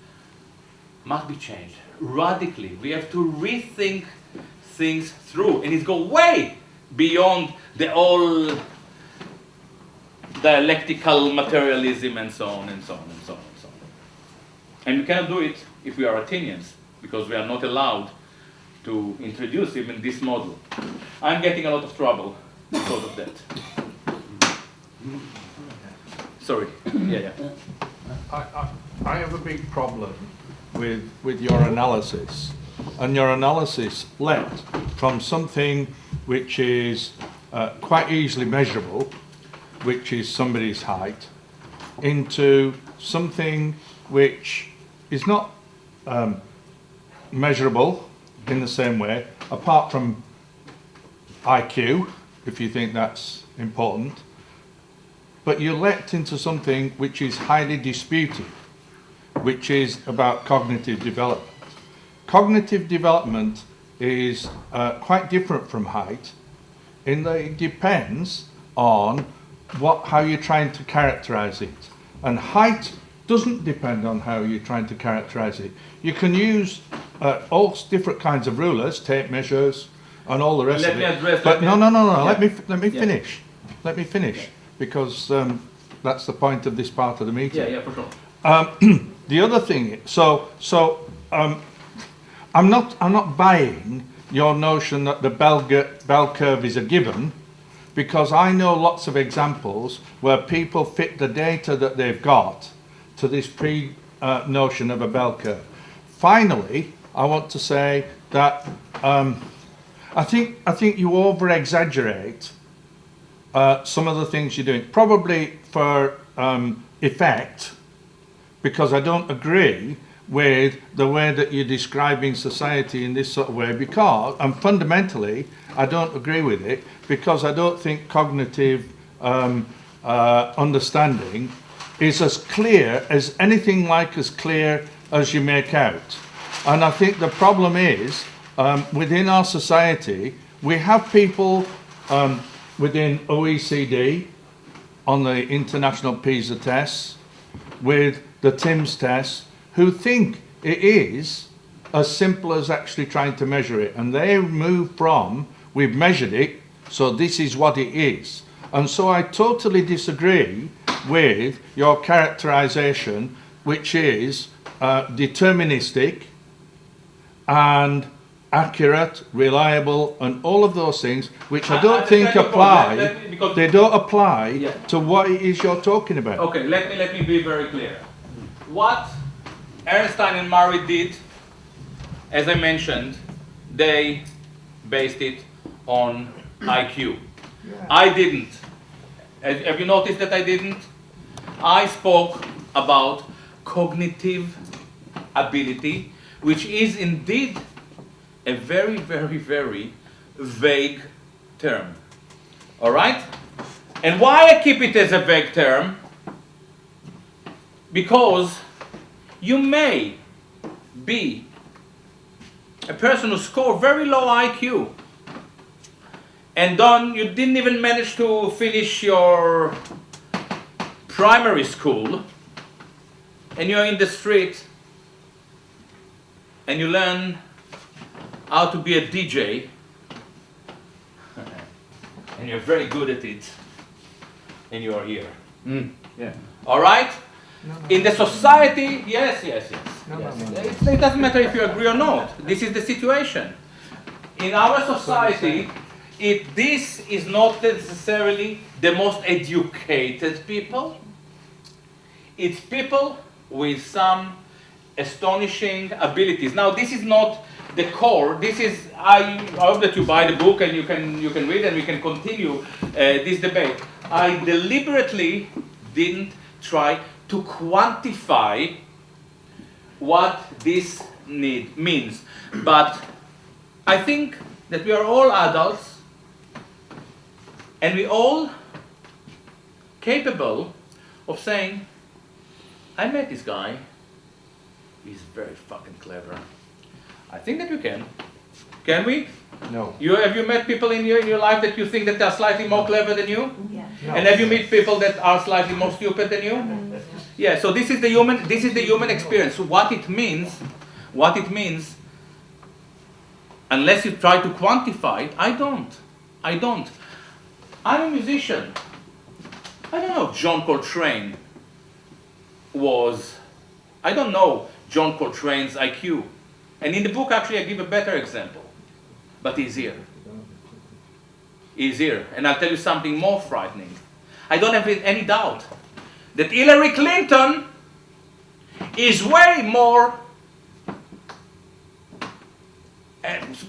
radically. We have to rethink things through, and it goes way beyond the old dialectical materialism and so on and so on and so on and so on. And we cannot do it if we are Athenians, because we are not allowed to introduce even this model. I'm getting a lot of trouble because of that. Sorry. Yeah. I have a big problem with your analysis. And your analysis leapt from something which is quite easily measurable, which is somebody's height, into something which is not measurable in the same way, apart from IQ, if you think that's important. But you leapt into something which is highly disputed, which is about cognitive development. Cognitive development is quite different from height in that it depends on how you're trying to characterize it. And height doesn't depend on how you're trying to characterize it. You can use all different kinds of rulers, tape measures, and all the rest of it. But no. Yeah. Let me finish. Let me finish, because that's the point of this part of the meeting. Yeah, for sure. The other thing, I'm not buying your notion that the bell curve is a given, because I know lots of examples where people fit the data that they've got to this notion of a bell curve. Finally, I want to say that I think you over-exaggerate some of the things you're doing, probably for effect, because I don't agree with the way that you're describing society in this sort of way, and fundamentally I don't agree with it, because I don't think cognitive understanding is as clear as anything like as clear as you make out. And I think the problem is, within our society, we have people within OECD on the international PISA tests, with the TIMSS tests, who think it is as simple as actually trying to measure it. And they move from, we've measured it, so this is what it is. And so I totally disagree with your characterization, which is deterministic and accurate, reliable, and all of those things, which I don't think apply. They don't apply to what it is you're talking about. Okay, let me be very clear. What Ernstein and Murray did, as I mentioned, they based it on IQ. Yeah. I didn't. Have you noticed that I didn't? I spoke about cognitive ability, which is indeed a very, very, very vague term. All right? And why I keep it as a vague term? Because you may be a person who scored very low IQ, and you didn't even manage to finish your primary school, and you're in the street and you learn how to be a DJ, and you're very good at it, and you are here. Yeah. All right? No. In the society, yes. No. It doesn't matter if you agree or not. This is the situation. In our society, this is not necessarily the most educated people. It's people with some astonishing abilities. Now, this is not the core. This is, I hope that you buy the book and you can read and we can continue this debate. I deliberately didn't try to quantify what this means. But I think that we are all adults and we all capable of saying, I met this guy, he's very fucking clever. I think that we can. Can we? No. Have you met people in your life that you think that they're slightly more clever than you? Yeah. No. And have you met people that are slightly more stupid than you? Yeah, so this is the human experience. So what it means, unless you try to quantify it, I don't. I'm a musician. I don't know if John Coltrane I don't know John Coltrane's IQ. And in the book, actually, I give a better example. But he's here. He's here. And I'll tell you something more frightening. I don't have any doubt that Hillary Clinton is way more,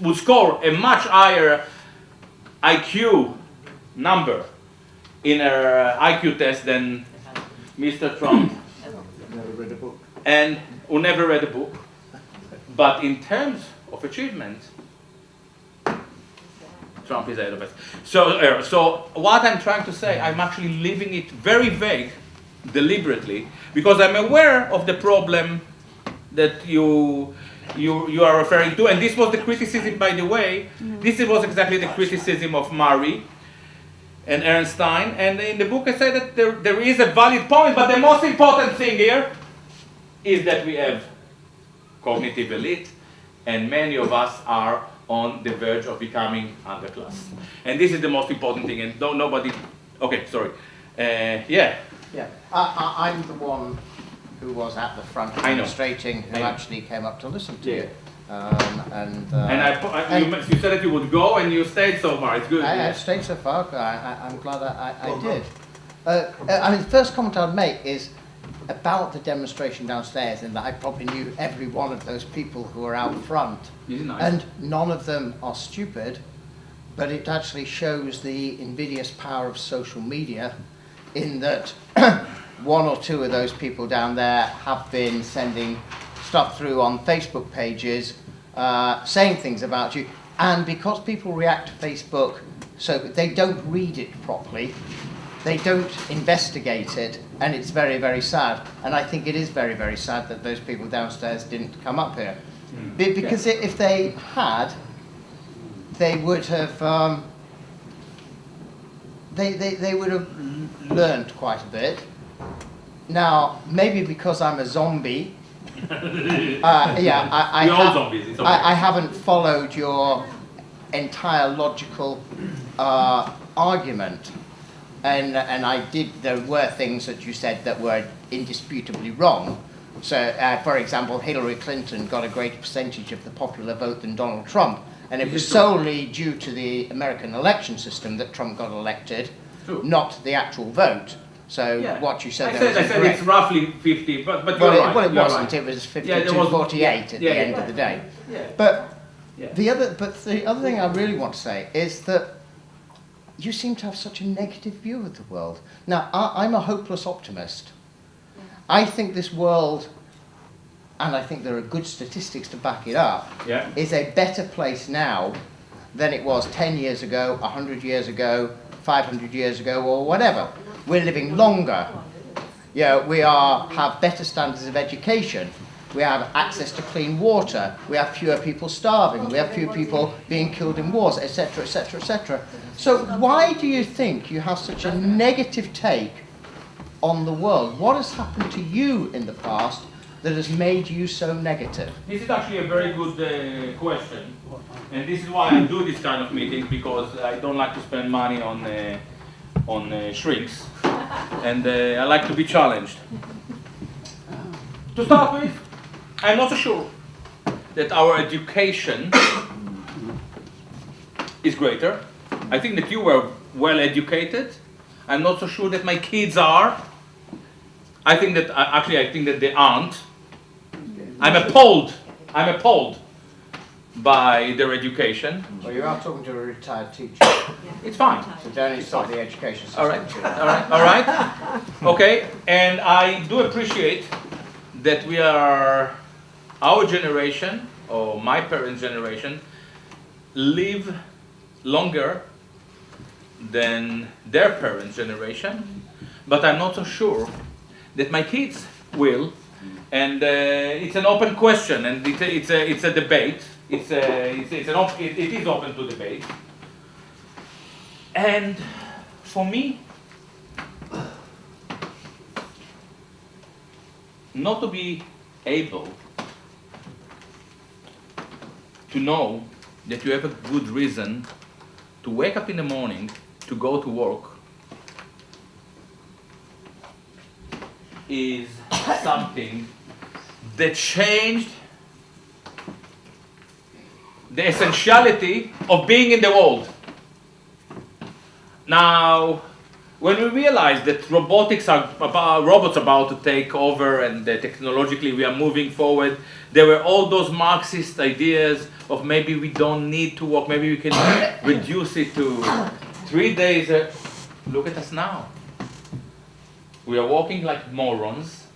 would score a much higher IQ number in her IQ test than Mr. Trump. Never read a book. And who never read a book. But in terms of achievement, Trump is ahead of us. So what I'm trying to say, I'm actually leaving it very vague, deliberately, because I'm aware of the problem that you are referring to. And this was the criticism, by the way. This was exactly the criticism of Murray and Ernstein. And in the book I say that there is a valid point, but the most important thing here is that we have cognitive elite, and many of us are on the verge of becoming underclass. And this is the most important thing, and nobody... Okay, sorry. Yeah. I'm the one who was at the front demonstrating, who actually came up to listen to you. You said that you would go, and you stayed so far. It's good. I stayed so far. I'm glad I did. I mean, the first comment I'd make is about the demonstration downstairs, and that I probably knew every one of those people who were out front. Nice. And none of them are stupid, but it actually shows the invidious power of social media, in that one or two of those people down there have been sending stuff through on Facebook pages, saying things about you, and because people react to Facebook, so they don't read it properly, they don't investigate it, and it's very, very sad. And I think it is very, very sad that those people downstairs didn't come up here. Because if they had, they would have they would have learned quite a bit. Now, maybe because I'm a zombie, I haven't followed your entire logical argument. And there were things that you said that were indisputably wrong. So, for example, Hillary Clinton got a greater percentage of the popular vote than Donald Trump. And it was solely due to the American election system that Trump got elected, not the actual vote. So what you said I said it's roughly 50, but you're right. Well, it wasn't. Right. It was 52-48 at the end of the day. Yeah. But the other thing I really want to say is that you seem to have such a negative view of the world. Now, I'm a hopeless optimist. I think this world, and I think there are good statistics to back it up, is a better place now than it was 10 years ago, 100 years ago, 500 years ago, or whatever. We're living longer. We have better standards of education. We have access to clean water. We have fewer people starving. We have fewer people being killed in wars, etc., etc., etc. So why do you think you have such a negative take on the world? What has happened to you in the past that has made you so negative? This is actually a very good question. And this is why I do this kind of meetings, because I don't like to spend money on shrinks. And I like to be challenged. To start with, I'm not so sure that our education is greater. I think that you were well educated. I'm not so sure that my kids are. I think that they aren't. I'm appalled by their education. Well, you are talking to a retired teacher. It's fine. So don't insult the education system. All right. Okay, and I do appreciate that our generation, or my parents' generation, live longer than their parents' generation, but I'm not so sure that my kids will. And it's an open question, and it's a debate. It is open to debate. And for me, not to be able to know that you have a good reason to wake up in the morning to go to work is something that changed the essentiality of being in the world. Now, when we realize that robots are about to take over and that technologically we are moving forward, there were all those Marxist ideas of maybe we don't need to work, maybe we can reduce it to 3 days. Look at us now. We are walking like morons.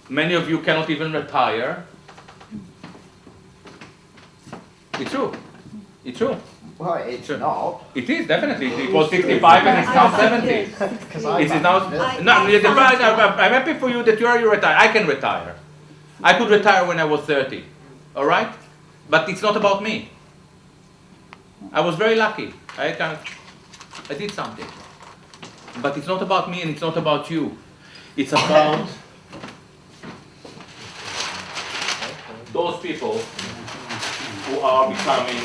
Many of you cannot even retire. It's true. It's true. Well, it's Sure. not. It is, definitely. It was 65 and it's now 70. Because It is now. I'm happy for you that you retire. I can retire. I could retire when I was 30. All right? But it's not about me. I was very lucky. I did something. But it's not about me and it's not about you. It's about those people who are becoming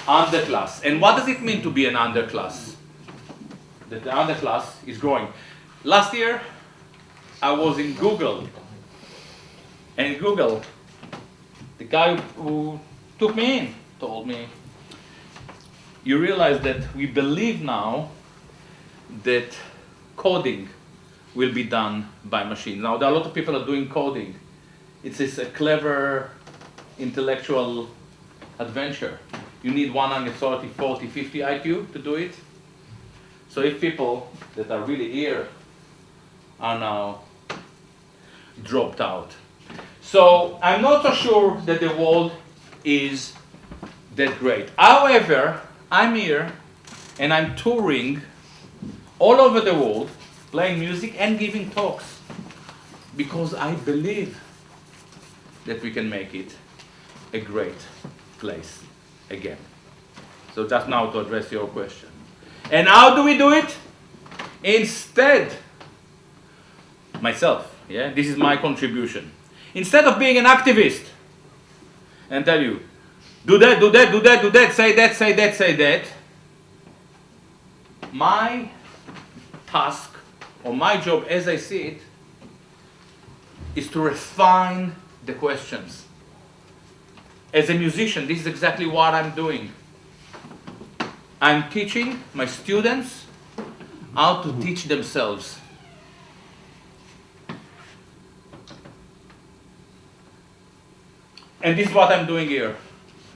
underclass. And what does it mean to be an underclass? That the underclass is growing. Last year, I was in Google. And in Google, the guy who took me in told me, you realize that we believe now that coding will be done by machines. Now, there are a lot of people are doing coding. It's a clever intellectual adventure. You need 130, 40, 50 IQ to do it. So if people that are really here are now dropped out. So I'm not so sure that the world is that great. However, I'm here and I'm touring all over the world, playing music and giving talks, because I believe that we can make it a great place again. So just now to address your question. And how do we do it? Instead, myself, yeah, this is my contribution. Instead of being an activist and tell you, do that, do that, do that, do that, say that, say that, say that, my task or my job as I see it is to refine the questions. As a musician, this is exactly what I'm doing. I'm teaching my students how to teach themselves. And this is what I'm doing here.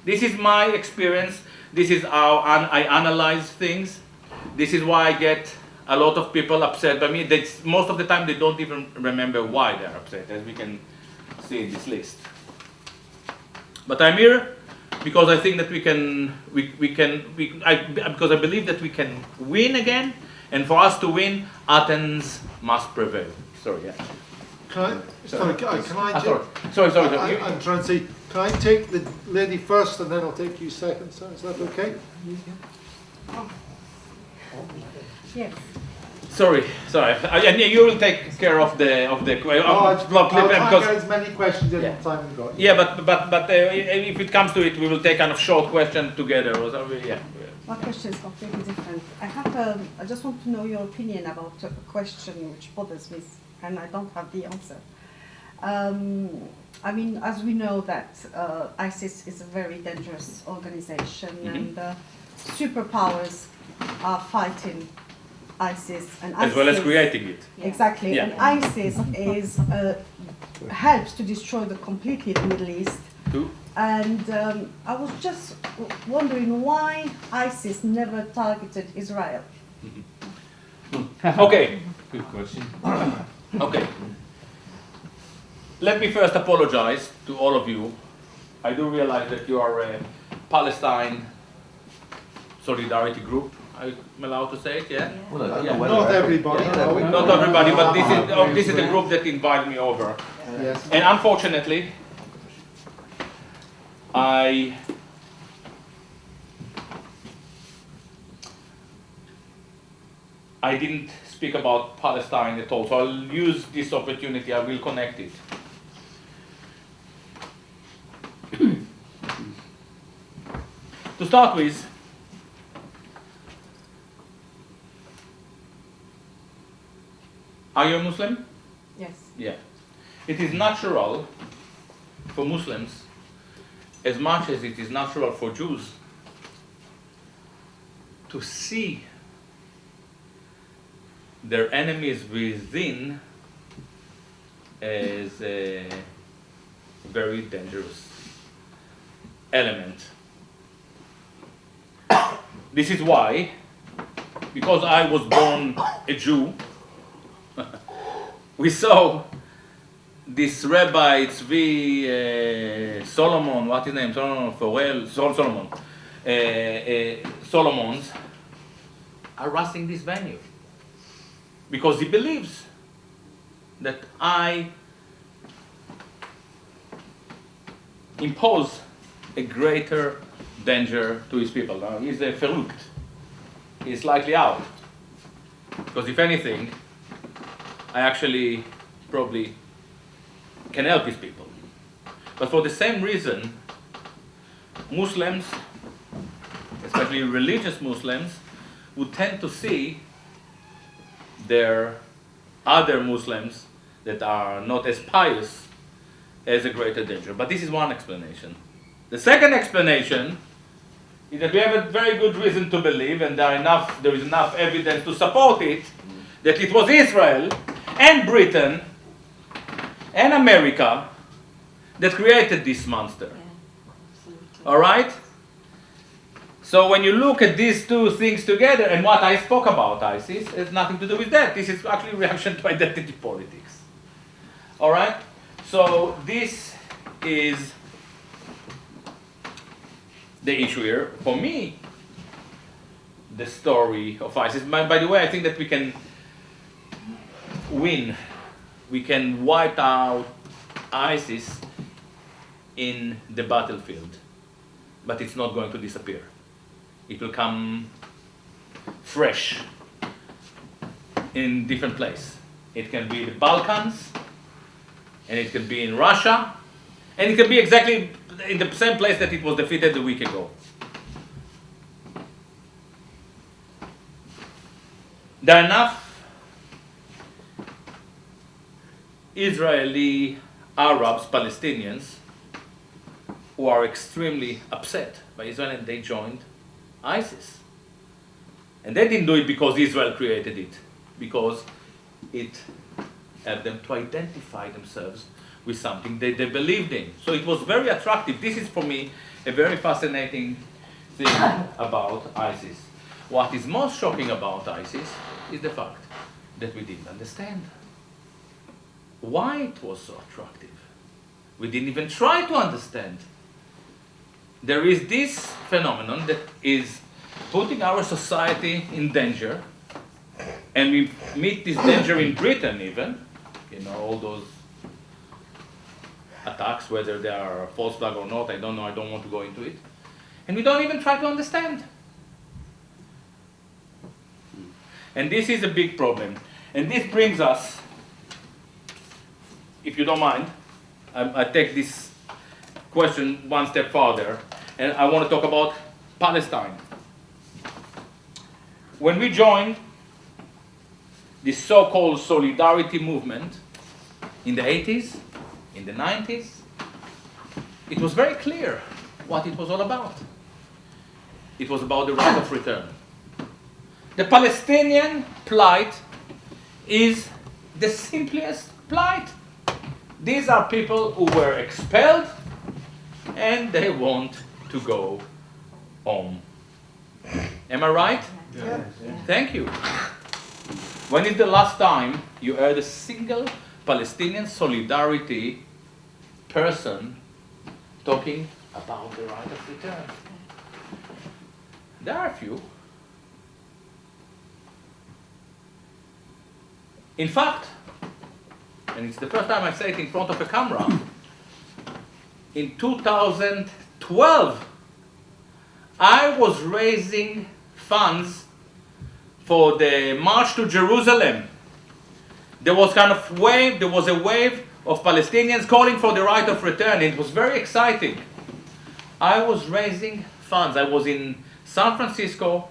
This is my experience. This is how I analyze things. This is why I get a lot of people upset by me. Most of the time they don't even remember why they're upset, as we can see in this list. But I'm here because I think that because I believe that we can win again, and for us to win, Athens must prevail. Sorry, yeah. Can I Sorry. I'm trying to say, can I take the lady first and then I'll take you second, sir? Is that okay? Yes. Sorry. And you will take care of the I'll try and because get as many questions in Yeah. the time we've got. yeah, but if it comes to it, we will take kind of short question together or something. Yeah. My question is completely different. I just want to know your opinion about a question which bothers me, and I don't have the answer. I mean, as we know that ISIS is a very dangerous organization, and superpowers are fighting ISIS, and As well as creating it. Exactly, Yeah. and ISIS is helps to destroy completely the Middle East. Too. And I was just wondering why ISIS never targeted Israel. Okay. Good question. Okay. Let me first apologize to all of you. I do realize that you are a Palestine solidarity group. I'm allowed to say it, yeah? Not everybody. no. Not everybody, but this is the group that invited me over. Yes. And unfortunately, I didn't speak about Palestine at all, so I'll use this opportunity, I will connect it. To start with, are you a Muslim? Yes. Yeah. It is natural for Muslims as much as it is natural for Jews to see their enemies within as a very dangerous element. This is why, because I was born a Jew, we saw this rabbi Tzvi Solomon, what is his name? Solomons, harassing this venue because he believes that I impose a greater danger to his people. Now, he's a verrückt. He's slightly out. Because if anything, I actually probably can help his people. But for the same reason, Muslims, especially religious Muslims, would tend to see their other Muslims that are not as pious as a greater danger. But this is one explanation. The second explanation is that we have a very good reason to believe, and there is enough evidence to support it, that it was Israel and Britain and America that created this monster. All right? So when you look at these two things together, and what I spoke about ISIS has nothing to do with that. This is actually a reaction to identity politics. All right? So this is the issue here. For me, the story of ISIS, by the way, I think that we can win. We can wipe out ISIS in the battlefield, but it's not going to disappear. It will come fresh in different places. It can be the Balkans, and it can be in Russia, and it can be exactly in the same place that it was defeated a week ago. There are enough Israeli, Arabs, Palestinians who are extremely upset by Israel, and they joined ISIS. And they didn't do it because Israel created it, because it helped them to identify themselves with something they believed in. So it was very attractive. This is, for me, a very fascinating thing about ISIS. What is most shocking about ISIS is the fact that we didn't understand why it was so attractive. We didn't even try to understand. There is this phenomenon that is putting our society in danger, and we meet this danger in Britain even, all those attacks, whether they are false flag or not, I don't know, I don't want to go into it. And we don't even try to understand. And this is a big problem. And this brings us, if you don't mind, I take this question one step further, and I want to talk about Palestine. When we joined this so-called solidarity movement in the 80s, in the 90s, it was very clear what it was all about. It was about the right of return. The Palestinian plight is the simplest plight. These are people who were expelled and they want to go home. Am I right? Yeah. Thank you. When is the last time you heard a single Palestinian solidarity person talking about the right of return? There are a few. In fact, and it's the first time I say it in front of a camera, in 2012, I was raising funds for the march to Jerusalem, there was a wave of Palestinians calling for the right of return. It was very exciting. I was raising funds. I was in San Francisco.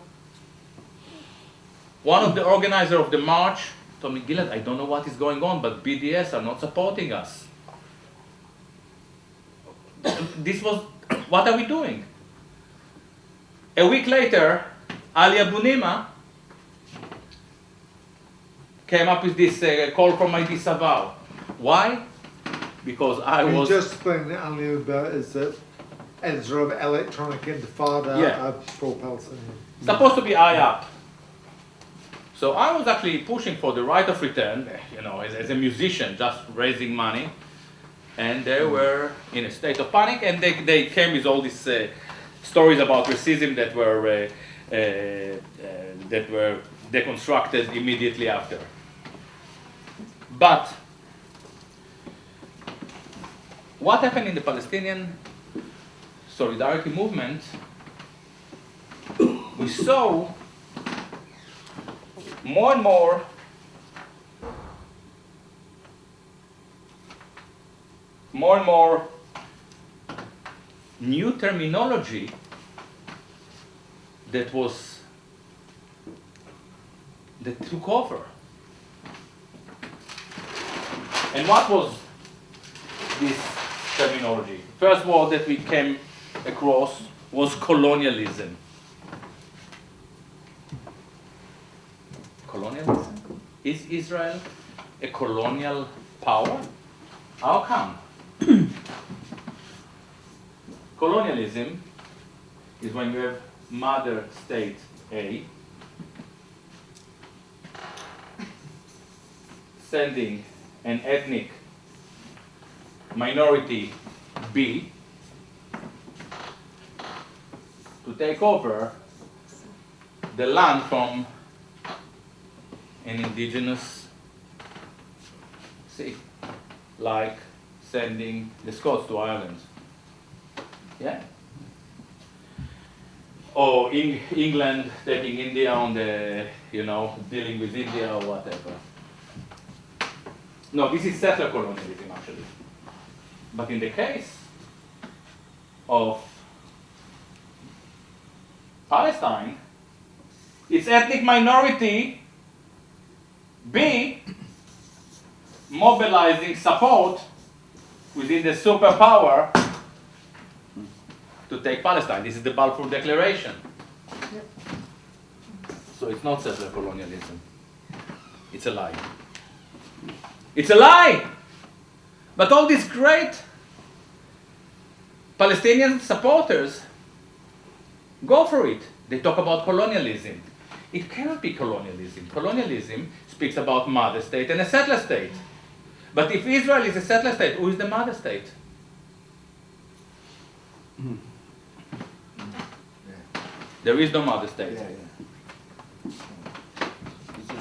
One of the organizers of the march told me, Gilad, I don't know what is going on, but BDS are not supporting us. This was, what are we doing? A week later, Ali Abunimah came up with this call from my disavow. Why? Because I Can you was... just explain that Ali about is that editor of Electronic Intifada, Yeah. pro-Palestinian. supposed to be eye up. So I was actually pushing for the right of return, you know, as a musician, just raising money. And they were in a state of panic, and they came with all these stories about racism that were deconstructed immediately after. But what happened in the Palestinian solidarity movement, we saw more and more new terminology that took over. And what was this terminology? First word that we came across was colonialism. Colonialism? Is Israel a colonial power? How come? Colonialism is when you have mother state A sending an ethnic minority B to take over the land from an indigenous C, like sending the Scots to Ireland. Yeah? Or England taking India on the, dealing with India or whatever. No, this is settler colonialism actually. But in the case of Palestine, it's ethnic minority B mobilizing support within the superpower to take Palestine. This is the Balfour Declaration. Yep. So it's not settler colonialism. It's a lie. It's a lie! But all these great Palestinian supporters go for it. They talk about colonialism. It cannot be colonialism. Colonialism speaks about mother state and a settler state. But if Israel is a settler state, who is the mother state? There is no mother state.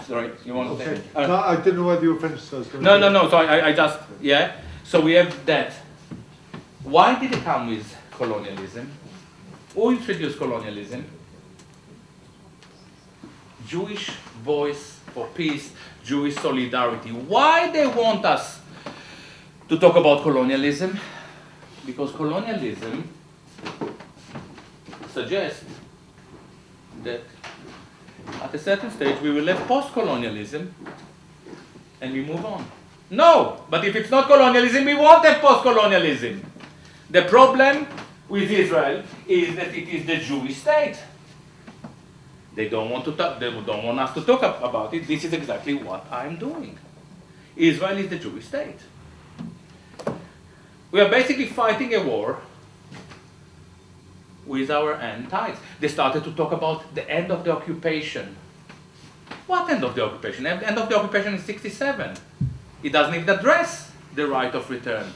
Sorry, you want to say? No, I didn't know whether you were finished. So I was going No. So I just, yeah. So we have that. Why did it come with colonialism? Who introduced colonialism? Jewish voice for peace, Jewish solidarity. Why they want us to talk about colonialism? Because colonialism suggests that at a certain stage we will have post-colonialism and we move on. No, but if it's not colonialism, we won't have post-colonialism. The problem with Israel is that it is the Jewish state. They don't want to talk, they don't want us to talk about it. This is exactly what I'm doing. Israel is the Jewish state. We are basically fighting a war with our end tides. They started to talk about the end of the occupation. What end of the occupation? The end of the occupation is 1967. It doesn't even address the right of return.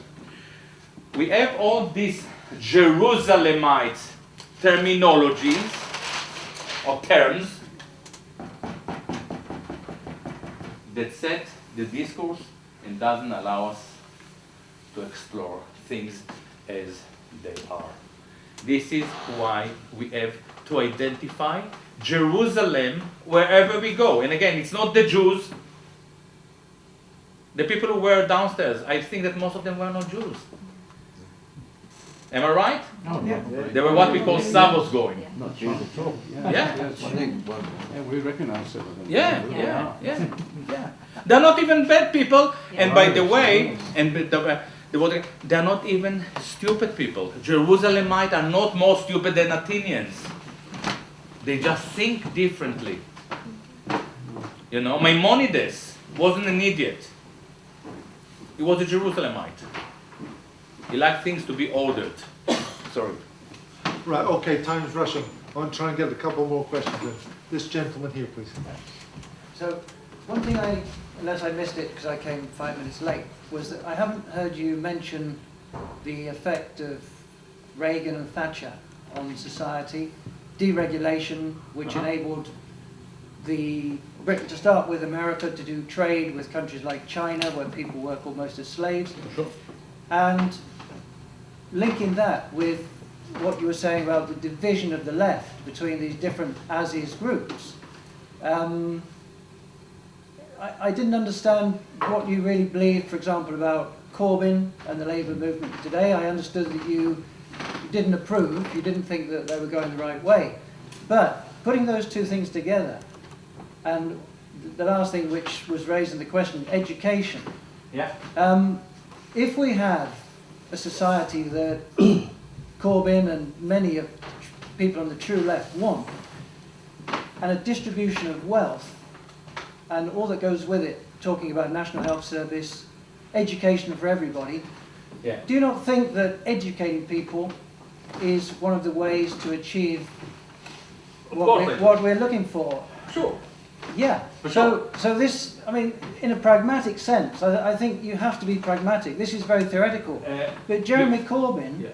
We have all these Jerusalemite terminologies or terms that set the discourse and doesn't allow us to explore things as they are. This is why we have to identify Jerusalem wherever we go. And again, it's not the Jews. The people who were downstairs, I think that most of them were not Jews. Am I right? They were what we call Savos going. Not Jews at all. Yeah. Yeah, we recognize it. Yeah. They're not even bad people. And by the way, they're not even stupid people. Jerusalemite are not more stupid than Athenians. They just think differently. You know, Maimonides wasn't an idiot. He was a Jerusalemite. He liked things to be ordered. Sorry. Right, okay, time's rushing. I want to try and get a couple more questions in. This gentleman here, please. So, one thing unless I missed it because I came 5 minutes late, was that I haven't heard you mention the effect of Reagan and Thatcher on society, deregulation, which enabled Britain to start with, America to do trade with countries like China, where people work almost as slaves, and linking that with what you were saying about the division of the left between these different as-is groups. I didn't understand what you really believed, for example, about Corbyn and the Labour movement today. I understood that you didn't approve, you didn't think that they were going the right way. But putting those two things together, and the last thing which was raised in the question, education. Yeah. If we have a society that Corbyn and many of people on the true left want, and a distribution of wealth, and all that goes with it, talking about National Health Service, education for everybody, do you not think that educating people is one of the ways to achieve what we're looking for? Sure. Yeah. So this, I mean, in a pragmatic sense, I think you have to be pragmatic. This is very theoretical. But Jeremy Corbyn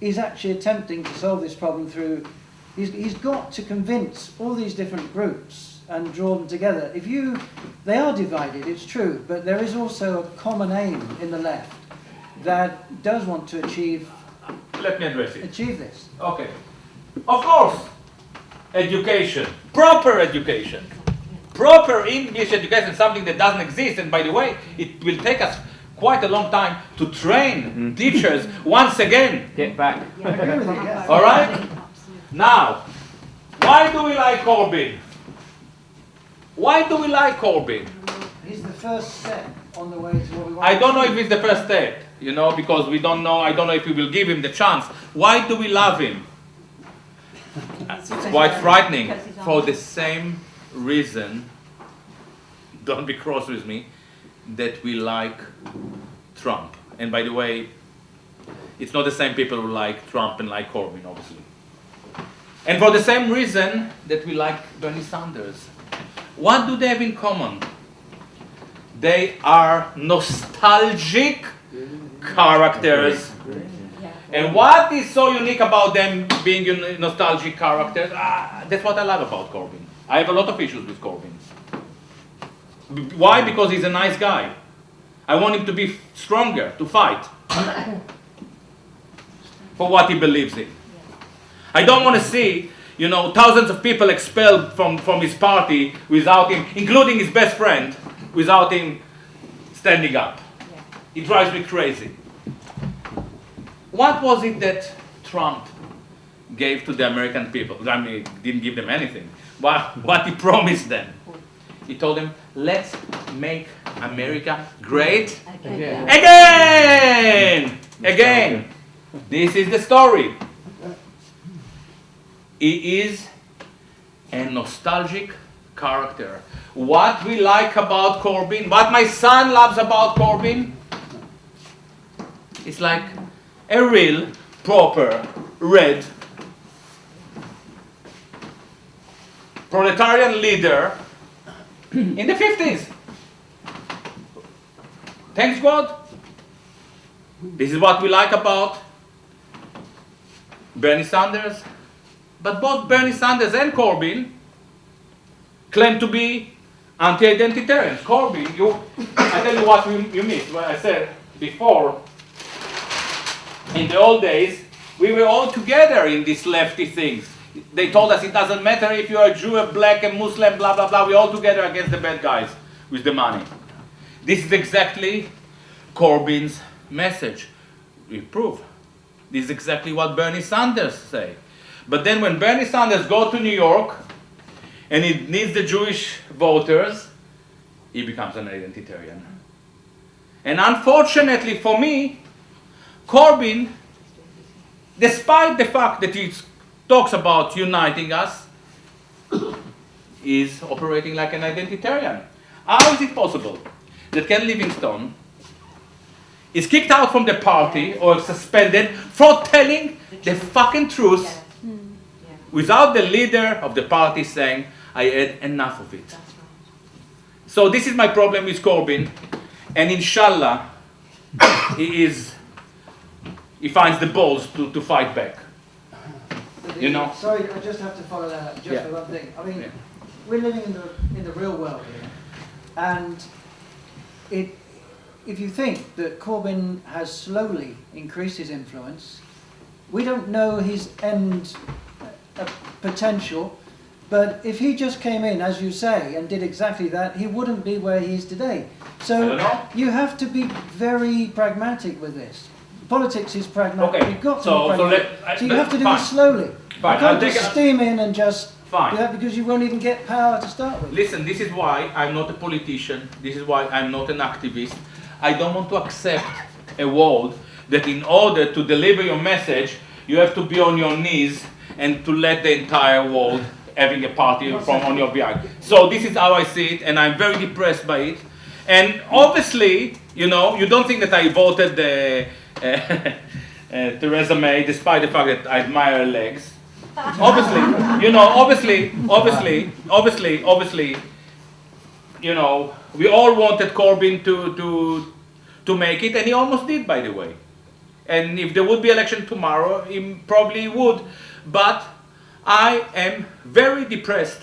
is actually attempting to solve this problem through, he's got to convince all these different groups and draw them together. They are divided, it's true, but there is also a common aim in the left that does want to achieve. Let me address it. Achieve this. Okay. Of course, education, proper education. Proper English education, something that doesn't exist, and by the way, it will take us quite a long time to train teachers once again. Get back. I agree with you, yes. All right? Now, why do we like Corbyn? Why do we like Corbyn? He's the first step on the way to what we want. I don't know if it's the first step, you know, because we don't know, I don't know if we will give him the chance. Why do we love him? It's quite frightening. For the same reason, don't be cross with me, that we like Trump. And by the way, it's not the same people who like Trump and like Corbyn, obviously. And for the same reason that we like Bernie Sanders. What do they have in common? They are nostalgic characters. And what is so unique about them being nostalgic characters? That's what I love about Corbyn. I have a lot of issues with Corbyn. Why? Because he's a nice guy. I want him to be stronger, to fight for what he believes in. I don't want to see, you know, thousands of people expelled from his party without him, including his best friend, without him standing up. It drives me crazy. What was it that Trump gave to the American people? I mean, he didn't give them anything. What he promised them? He told them, let's make America great again. This is the story. He is a nostalgic character. What we like about Corbyn, what my son loves about Corbyn, it's like a real, proper, red, proletarian leader in the 50s. Thanks God. This is what we like about Bernie Sanders. But both Bernie Sanders and Corbyn claim to be anti-identitarians. Corbyn, I tell you what you missed. What I said before, in the old days, we were all together in these lefty things. They told us it doesn't matter if you're a Jew, a black, a Muslim, blah, blah, blah. We're all together against the bad guys with the money. This is exactly Corbyn's message. We prove. This is exactly what Bernie Sanders say. But then when Bernie Sanders go to New York and he needs the Jewish voters, he becomes an identitarian. And unfortunately for me, Corbyn, despite the fact that he talks about uniting us, is operating like an identitarian. How is it possible that Ken Livingstone is kicked out from the party or suspended for telling the fucking truth without the leader of the party saying, I had enough of it? So this is my problem with Corbyn, and inshallah, he finds the balls to fight back. You know? Sorry, I just have to follow that up just for one thing. I mean, we're living in the real world here, and if you think that Corbyn has slowly increased his influence, we don't know his end potential, but if he just came in, as you say, and did exactly that, he wouldn't be where he is today. So you have to be very pragmatic with this. Politics is pragmatic. Okay. You've got to be pragmatic. So you have to do it slowly. Fine. You can't just steam in and just Fine. do that because you won't even get power to start with. Listen, this is why I'm not a politician. This is why I'm not an activist. I don't want to accept a world that in order to deliver your message, you have to be on your knees and to let the entire world having a party from on your behalf. So this is how I see it, and I'm very depressed by it. And obviously, you know, you don't think that I voted Theresa May, despite the fact that I admire her legs. Obviously, you know, obviously, you know, we all wanted Corbyn to make it, and he almost did, by the way. And if there would be election tomorrow, he probably would. But I am very depressed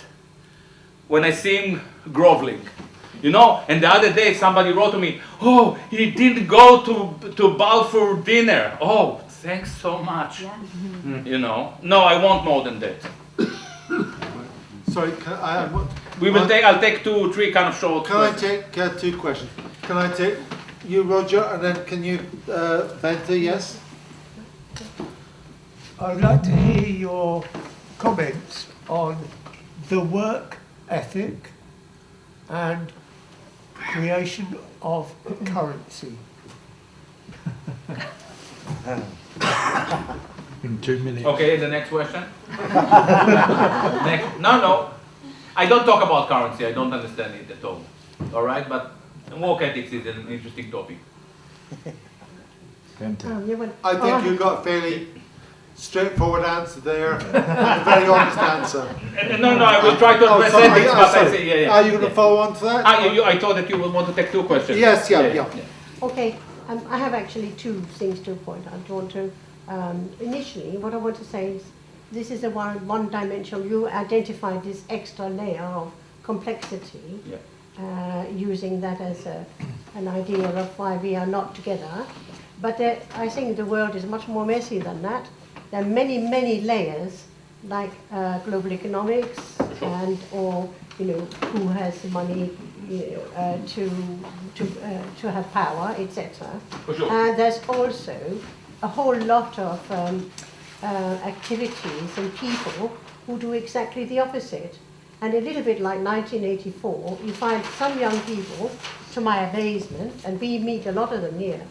when I see him groveling. You know, and the other day somebody wrote to me, oh, he didn't go to Balfour dinner. Oh, thanks so much. Yeah. You know, no, I want more than that. Sorry, I'll take 2 or 3 kind of short. Can I take 2 questions? Can I take you, Roger, and then can you, Venta, yes? I'd like to hear your comments on the work ethic and creation of currency. In 2 minutes. Okay, the next question. No. I don't talk about currency. I don't understand it at all. All right, but work ethics is an interesting topic. I think you got a fairly straightforward answer there, and a very honest answer. No, I will try to address ethics, but I say, yeah. Are you going to follow on to that? I thought that you would want to take 2 questions. Yes, yeah. Okay, I have actually 2 things to point out. I want to, initially, what I want to say is, this is a one-dimensional. You identified this extra layer of complexity, using that as an idea of why we are not together. But I think the world is much more messy than that. There are many, many layers, like global economics, and or who has the money to have power, etc. There's also a whole lot of activities and people who do exactly the opposite. And a little bit like 1984, you find some young people, to my amazement, and we meet a lot of them here,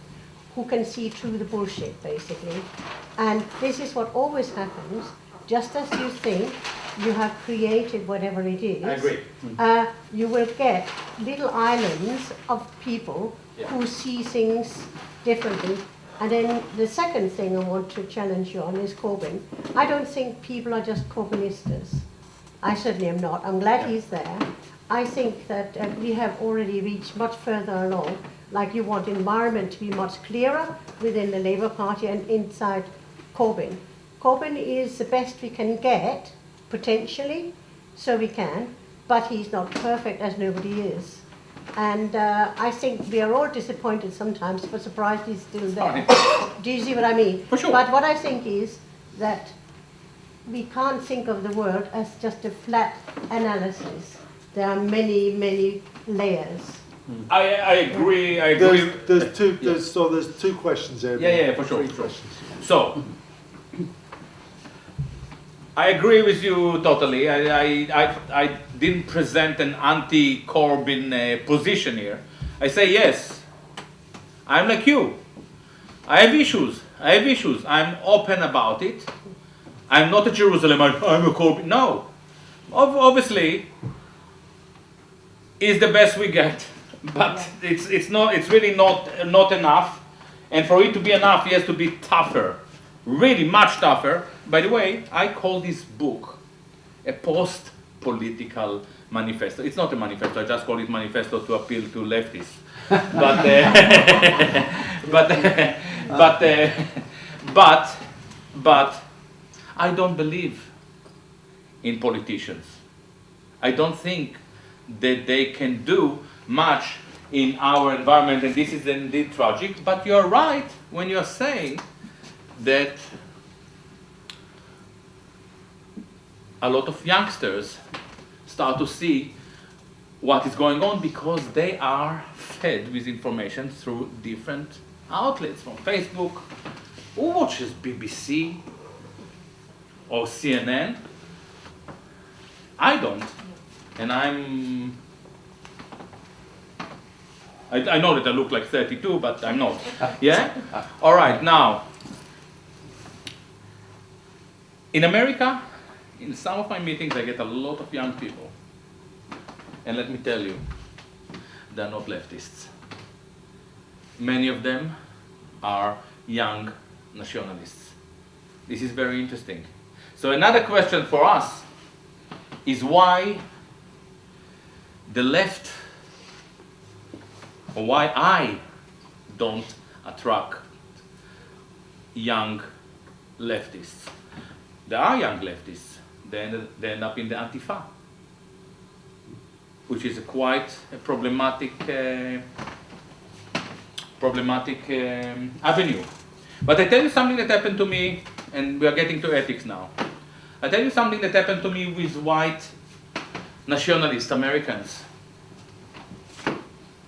who can see through the bullshit, basically. And this is what always happens. Just as you think you have created whatever it is, I agree. You will get little islands of people who see things differently. And then the second thing I want to challenge you on is Corbyn. I don't think people are just Corbynistas. I certainly am not. I'm glad he's there. I think that we have already reached much further along. Like you want environment to be much clearer within the Labour Party and inside Corbyn. Corbyn is the best we can get, potentially, so we can, but he's not perfect, as nobody is. And I think we are all disappointed sometimes, but surprised he's still there. Do you see what I mean? For sure. But what I think is that we can't think of the world as just a flat analysis. There are many, many layers. I agree. I agree. There's two questions there. Yeah, for sure. Three questions. So, I agree with you totally. I didn't present an anti-Corbyn position here. I say yes. I'm like you. I have issues. I'm open about it. I'm not a Jerusalemite. I'm a Corbyn. No. Obviously, it's the best we get. But it's not. It's really not enough. And for it to be enough, it has to be tougher. Really much tougher. By the way, I call this book a post-political manifesto. It's not a manifesto. I just call it manifesto to appeal to leftists. But I don't believe in politicians. I don't think that they can do much in our environment, and this is indeed tragic. But you're right when you're saying that a lot of youngsters start to see what is going on because they are fed with information through different outlets, from Facebook. Who watches BBC or CNN? I don't. And I know that I look like 32, but I'm not. Yeah? All right, now, in America, in some of my meetings, I get a lot of young people. And let me tell you, they're not leftists. Many of them are young nationalists. This is very interesting. So another question for us is why the left, or why I don't attract young leftists. There are young leftists. They end up in the Antifa, which is quite a problematic avenue. But I tell you something that happened to me, and we are getting to ethics now. I tell you something that happened to me with white nationalist Americans,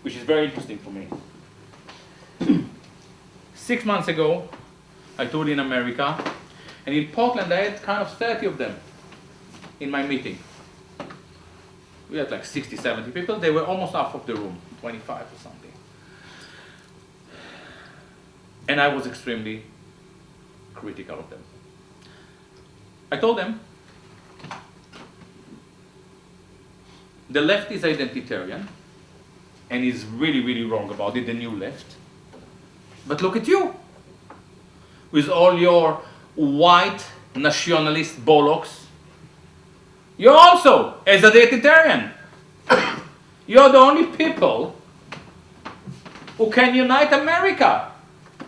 which is very interesting for me. 6 months ago, I toured in America, and in Portland I had kind of 30 of them in my meeting. We had like 60, 70 people. They were almost half of the room, 25 or something. And I was extremely critical of them. I told them, the left is identitarian, and is really, really wrong about it, the new left. But look at you, with all your white nationalist bollocks. You're also as a identitarian. You're the only people who can unite America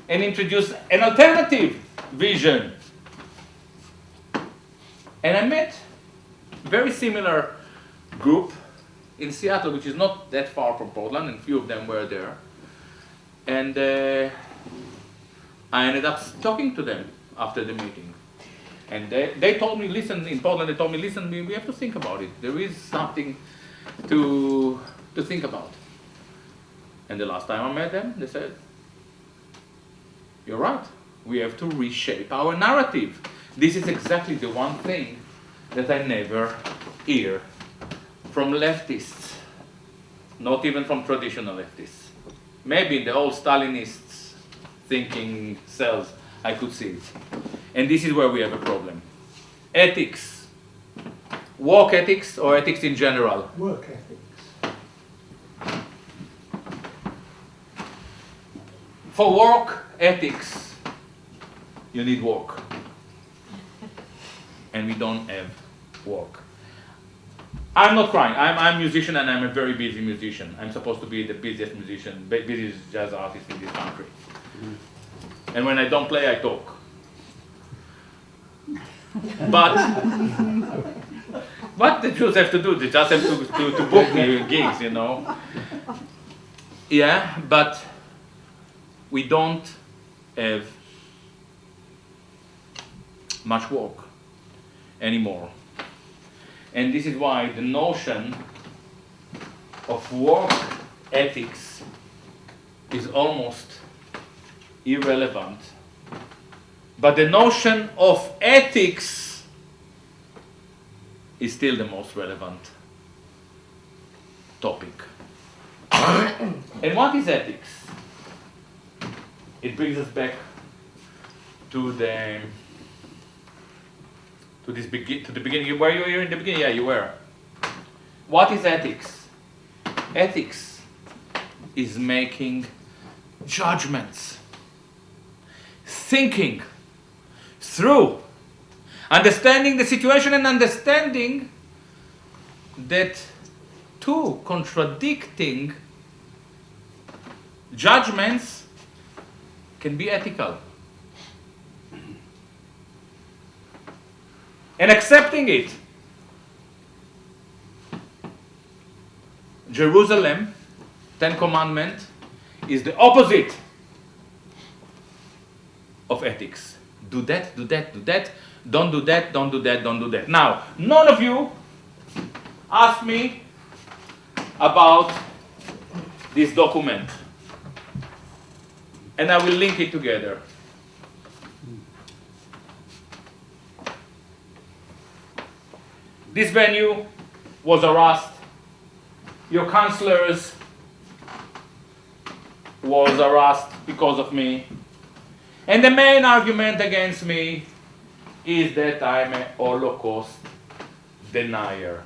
and introduce an alternative vision. And I met a very similar group in Seattle, which is not that far from Portland, and a few of them were there. And I ended up talking to them after the meeting. And they told me, listen, in Portland, they told me, listen, we have to think about it. There is something to think about. And the last time I met them, they said, you're right. We have to reshape our narrative. This is exactly the one thing that I never hear from leftists, not even from traditional leftists. Maybe in the old Stalinists thinking cells, I could see it. And this is where we have a problem. Ethics. Work ethics or ethics in general? Work ethics. For work ethics, you need work. And we don't have work. I'm not crying. I'm a musician, and I'm a very busy musician. I'm supposed to be the busiest musician, busiest jazz artist in this country. And when I don't play, I talk. But what the Jews have to do? They just have to book me gigs, you know. Yeah, but we don't have much work. anymore. And this is why the notion of work ethics is almost irrelevant. But the notion of ethics is still the most relevant topic. And what is ethics? It brings us back to the beginning. Were you here in the beginning? Yeah, you were. What is ethics? Ethics is making judgments, thinking through, understanding the situation and understanding that two contradicting judgments can be ethical. And accepting it. Jerusalem, Ten Commandments, is the opposite of ethics. Do that, do that, do that. Don't do that, don't do that, don't do that. Now, none of you asked me about this document. And I will link it together. This venue was harassed. Your counselors was harassed because of me. And the main argument against me is that I'm a Holocaust denier.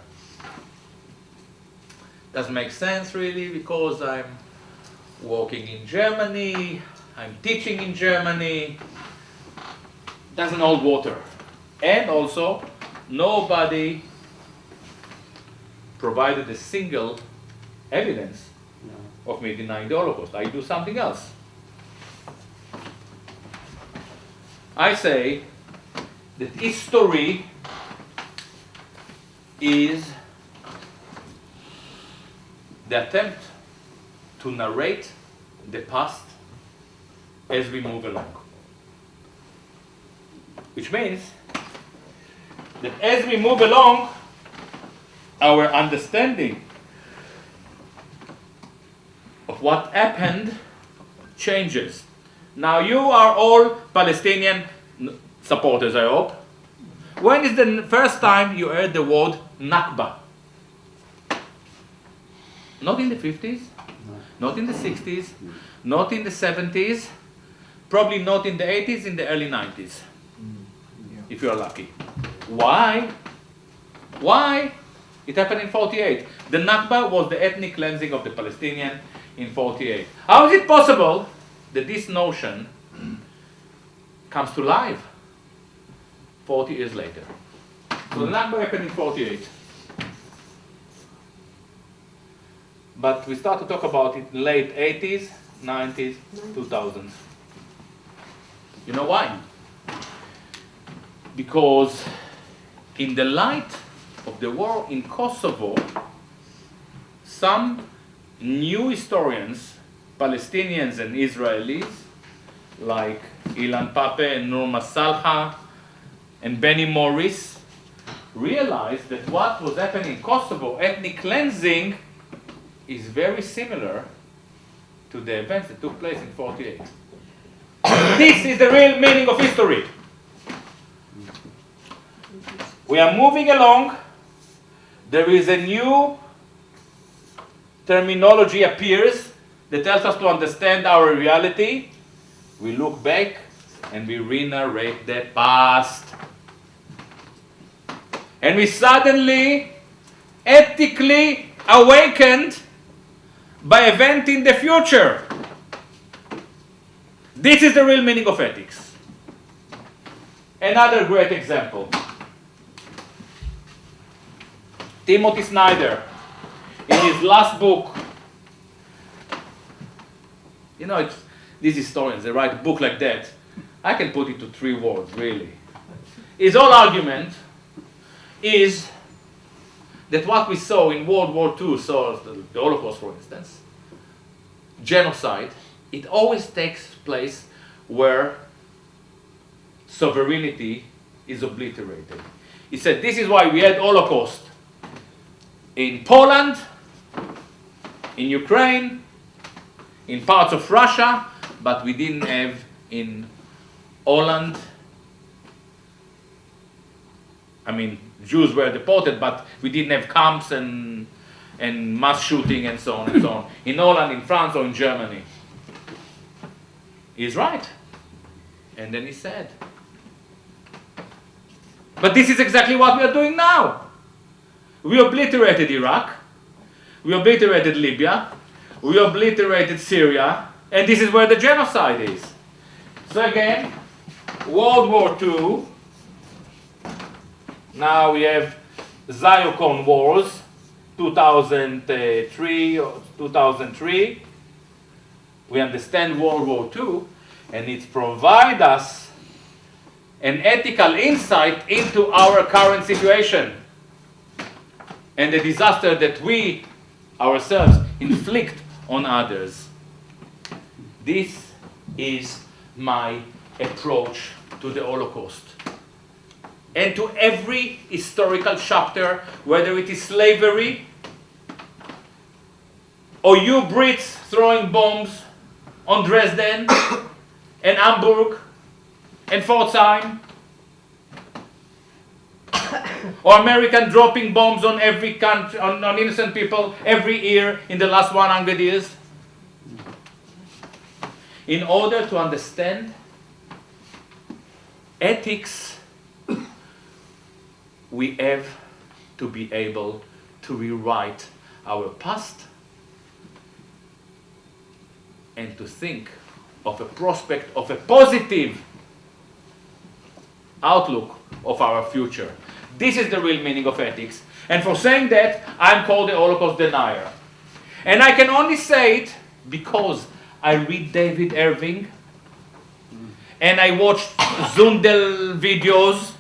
Doesn't make sense really, because I'm working in Germany, I'm teaching in Germany. Doesn't hold water. And also, nobody provided a single evidence of me denying the Holocaust. I do something else. I say that history is the attempt to narrate the past as we move along. Which means that as we move along, our understanding of what happened changes. Now, you are all Palestinian supporters, I hope. When is the first time you heard the word Nakba? Not in the 50s, not in the 60s, not in the 70s, probably not in the 80s, in the early 90s, if you are lucky. Why? Why? It happened in 48. The Nakba was the ethnic cleansing of the Palestinian in 48. How is it possible that this notion comes to life 40 years later? So the Nakba happened in 48. But we start to talk about it in late 80s, 90s, 2000s. You know why? Because in the light of the war in Kosovo, some new historians, Palestinians and Israelis, like Ilan Pape and Nur Masalha and Benny Morris, realized that what was happening in Kosovo, ethnic cleansing, is very similar to the events that took place in 48. This is the real meaning of history. We are moving along. There is a new terminology appears that helps us to understand our reality. We look back and we re-narrate the past. And we suddenly, ethically awakened by event in the future. This is the real meaning of ethics. Another great example. Timothy Snyder, in his last book, you know, these historians, they write a book like that. I can put it to 3 words, really. His whole argument is that what we saw in World War II, so the Holocaust, for instance, genocide, it always takes place where sovereignty is obliterated. He said, this is why we had Holocaust in Poland, in Ukraine, in parts of Russia, but we didn't have in Holland. I mean, Jews were deported, but we didn't have camps and mass shooting and so on and so on. In Holland, in France, or in Germany. He's right. And then he said, but this is exactly what we are doing now. We obliterated Iraq, we obliterated Libya, we obliterated Syria, and this is where the genocide is. So again, World War II, now we have Zyocon Wars, 2003 or 2003. We understand World War II, and it provides us an ethical insight into our current situation and the disaster that we ourselves inflict on others. This is my approach to the Holocaust. And to every historical chapter, whether it is slavery, or you Brits throwing bombs on Dresden, and Hamburg, and Pforzheim, or American dropping bombs on every country, on innocent people every year in the last 100 years. In order to understand ethics, we have to be able to rewrite our past and to think of a prospect of a positive outlook of our future. This is the real meaning of ethics. And for saying that, I'm called the Holocaust denier. And I can only say it because I read David Irving, and I watch Zundel videos,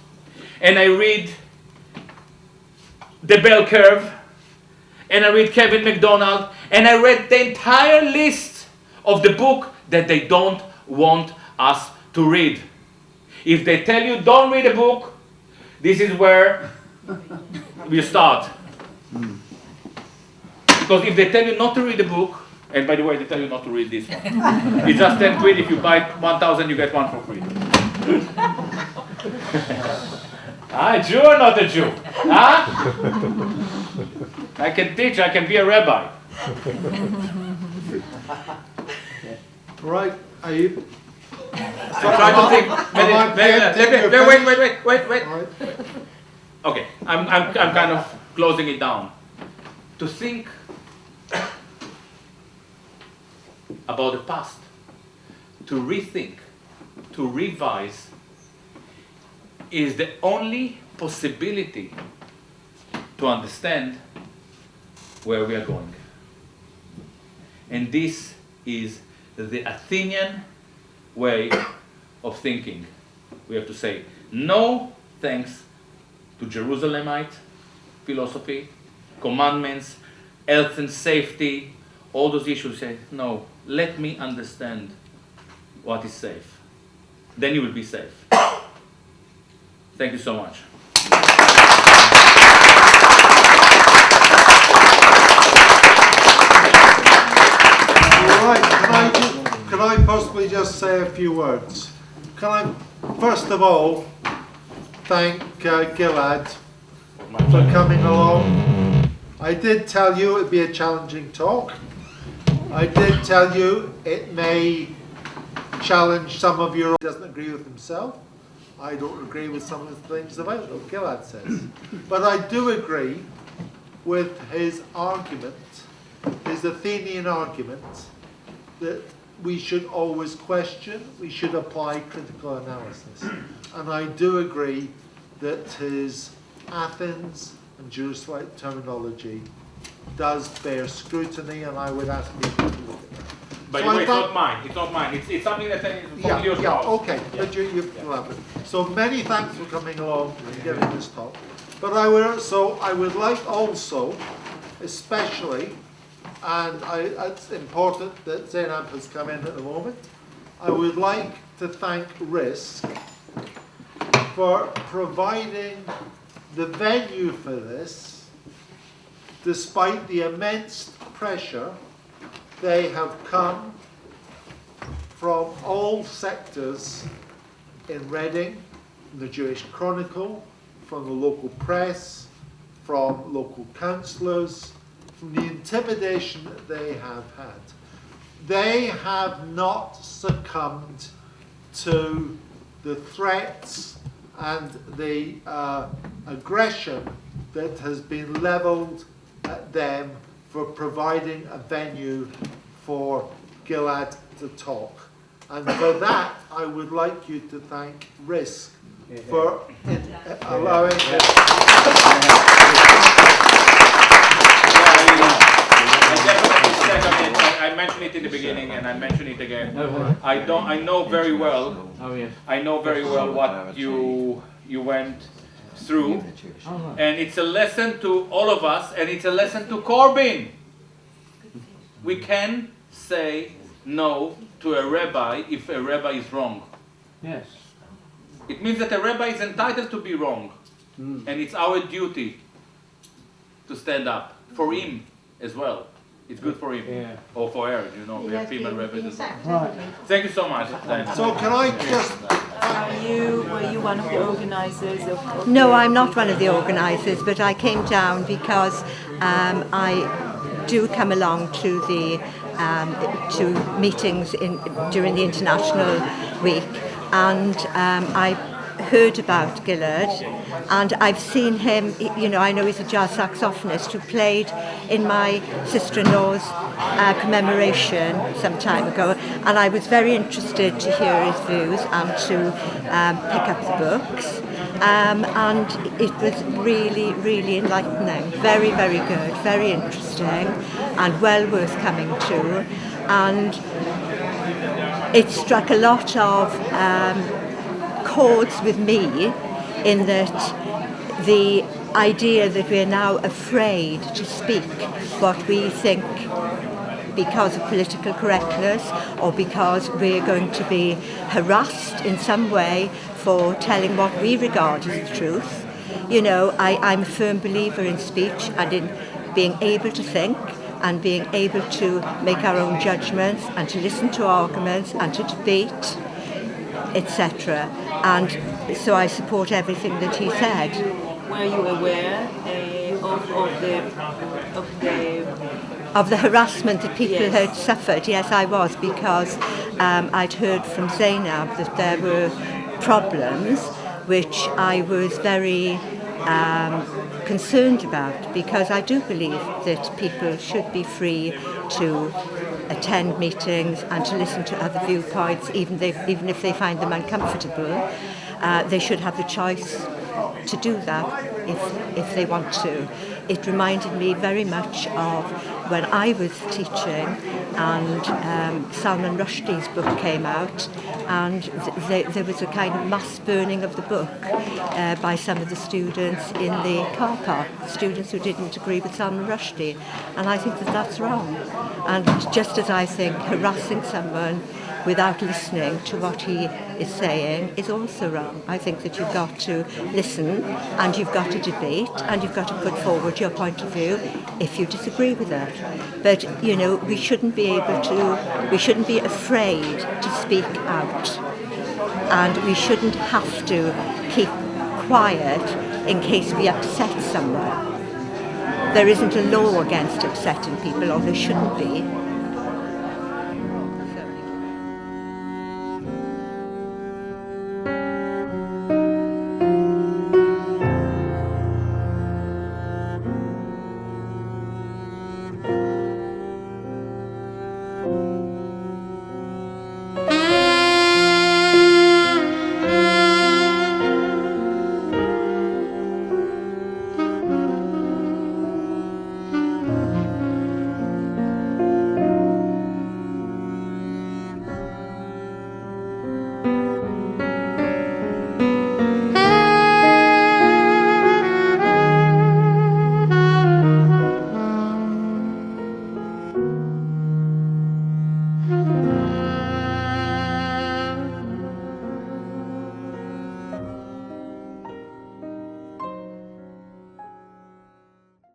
and I read The Bell Curve, and I read Kevin MacDonald, and I read the entire list of the book that they don't want us to read. If they tell you don't read a book, this is where we start. Because if they tell you not to read a book, and by the way, they tell you not to read this one. It's just 10 quid. If you buy 1,000, you get one for free. A Jew or not a Jew? Huh? I can teach, I can be a rabbi. Right, are you? So try to think. Wait. Right. Okay, I'm kind of closing it down. To think about the past, to rethink, to revise, is the only possibility to understand where we are going. And this is the Athenian way of thinking. We have to say no thanks to Jerusalemite philosophy, commandments, health and safety, all those issues. Say no, let me understand what is safe. Then you will be safe. Thank you so much. Right, can I possibly just say a few words? Can I, first of all, thank Gilad for coming along. I did tell you it would be a challenging talk. I did tell you it may challenge some of your... He doesn't agree with himself. I don't agree with some of the things about what Gilad says. But I do agree with his argument, his Athenian argument, that we should always question, we should apply critical analysis. And I do agree that his Athens and Jerusalemite terminology does bear scrutiny, and I would ask people to look at that. By the way, it's not mine. It's not mine. It's something that is from your yeah, house. okay, but you've elaborated. So many thanks for coming along and giving this talk. But I would like also, especially, and it's important that Zainab has come in at the moment, I would like to thank RISC for providing the venue for this, despite the immense pressure, they have come from all sectors in Reading, the Jewish Chronicle, from the local press, from local councillors, from the intimidation that they have had. They have not succumbed to the threats and the aggression that has been levelled at them for providing a venue for Gilad to talk. And for that, I would like you to thank RISC for allowing it. I mentioned it in the beginning, and I mention it again. I know very well what you went through, and it's a lesson to all of us, and it's a lesson to Corbyn. We can say no to a rabbi if a rabbi is wrong. Yes. It means that a rabbi is entitled to be wrong, and it's our duty to stand up for him as well. It's good for him, or for her, you know, we have female rabbis. Right. Thank you so much. So can I just... Were you one of the organisers of No, I'm not one of the organisers, but I came down because I do come along to the to meetings during the International Week, and I heard about Gilad, and I've seen him, you know, I know he's a jazz saxophonist who played in my sister-in-law's commemoration some time ago, and I was very interested to hear his views and to pick up the books, and it was really, really enlightening, very, very good, very interesting, and well worth coming to, and it struck a lot of chords with me, in that the idea that we're now afraid to speak what we think because of political correctness, or because we're going to be harassed in some way for telling what we regard as the truth. You know, I'm a firm believer in speech and in being able to think and being able to make our own judgments and to listen to arguments and to debate, etc. And so I support everything that he said. Were you aware of the harassment that people had suffered? Yes, I was, because I'd heard from Zainab that there were problems which I was very concerned about, because I do believe that people should be free to attend meetings and to listen to other viewpoints, even if they find them uncomfortable. They should have the choice to do that if they want to. It reminded me very much of when I was teaching and Salman Rushdie's book came out, and there was a kind of mass burning of the book by some of the students in the car park, students who didn't agree with Salman Rushdie, and I think that that's wrong. And just as I think harassing someone without listening to what he is saying is also wrong. I think that you've got to listen, and you've got to debate, and you've got to put forward your point of view if you disagree with it. But, you know, we shouldn't be afraid to speak out, and we shouldn't have to keep quiet in case we upset someone. There isn't a law against upsetting people, or there shouldn't be.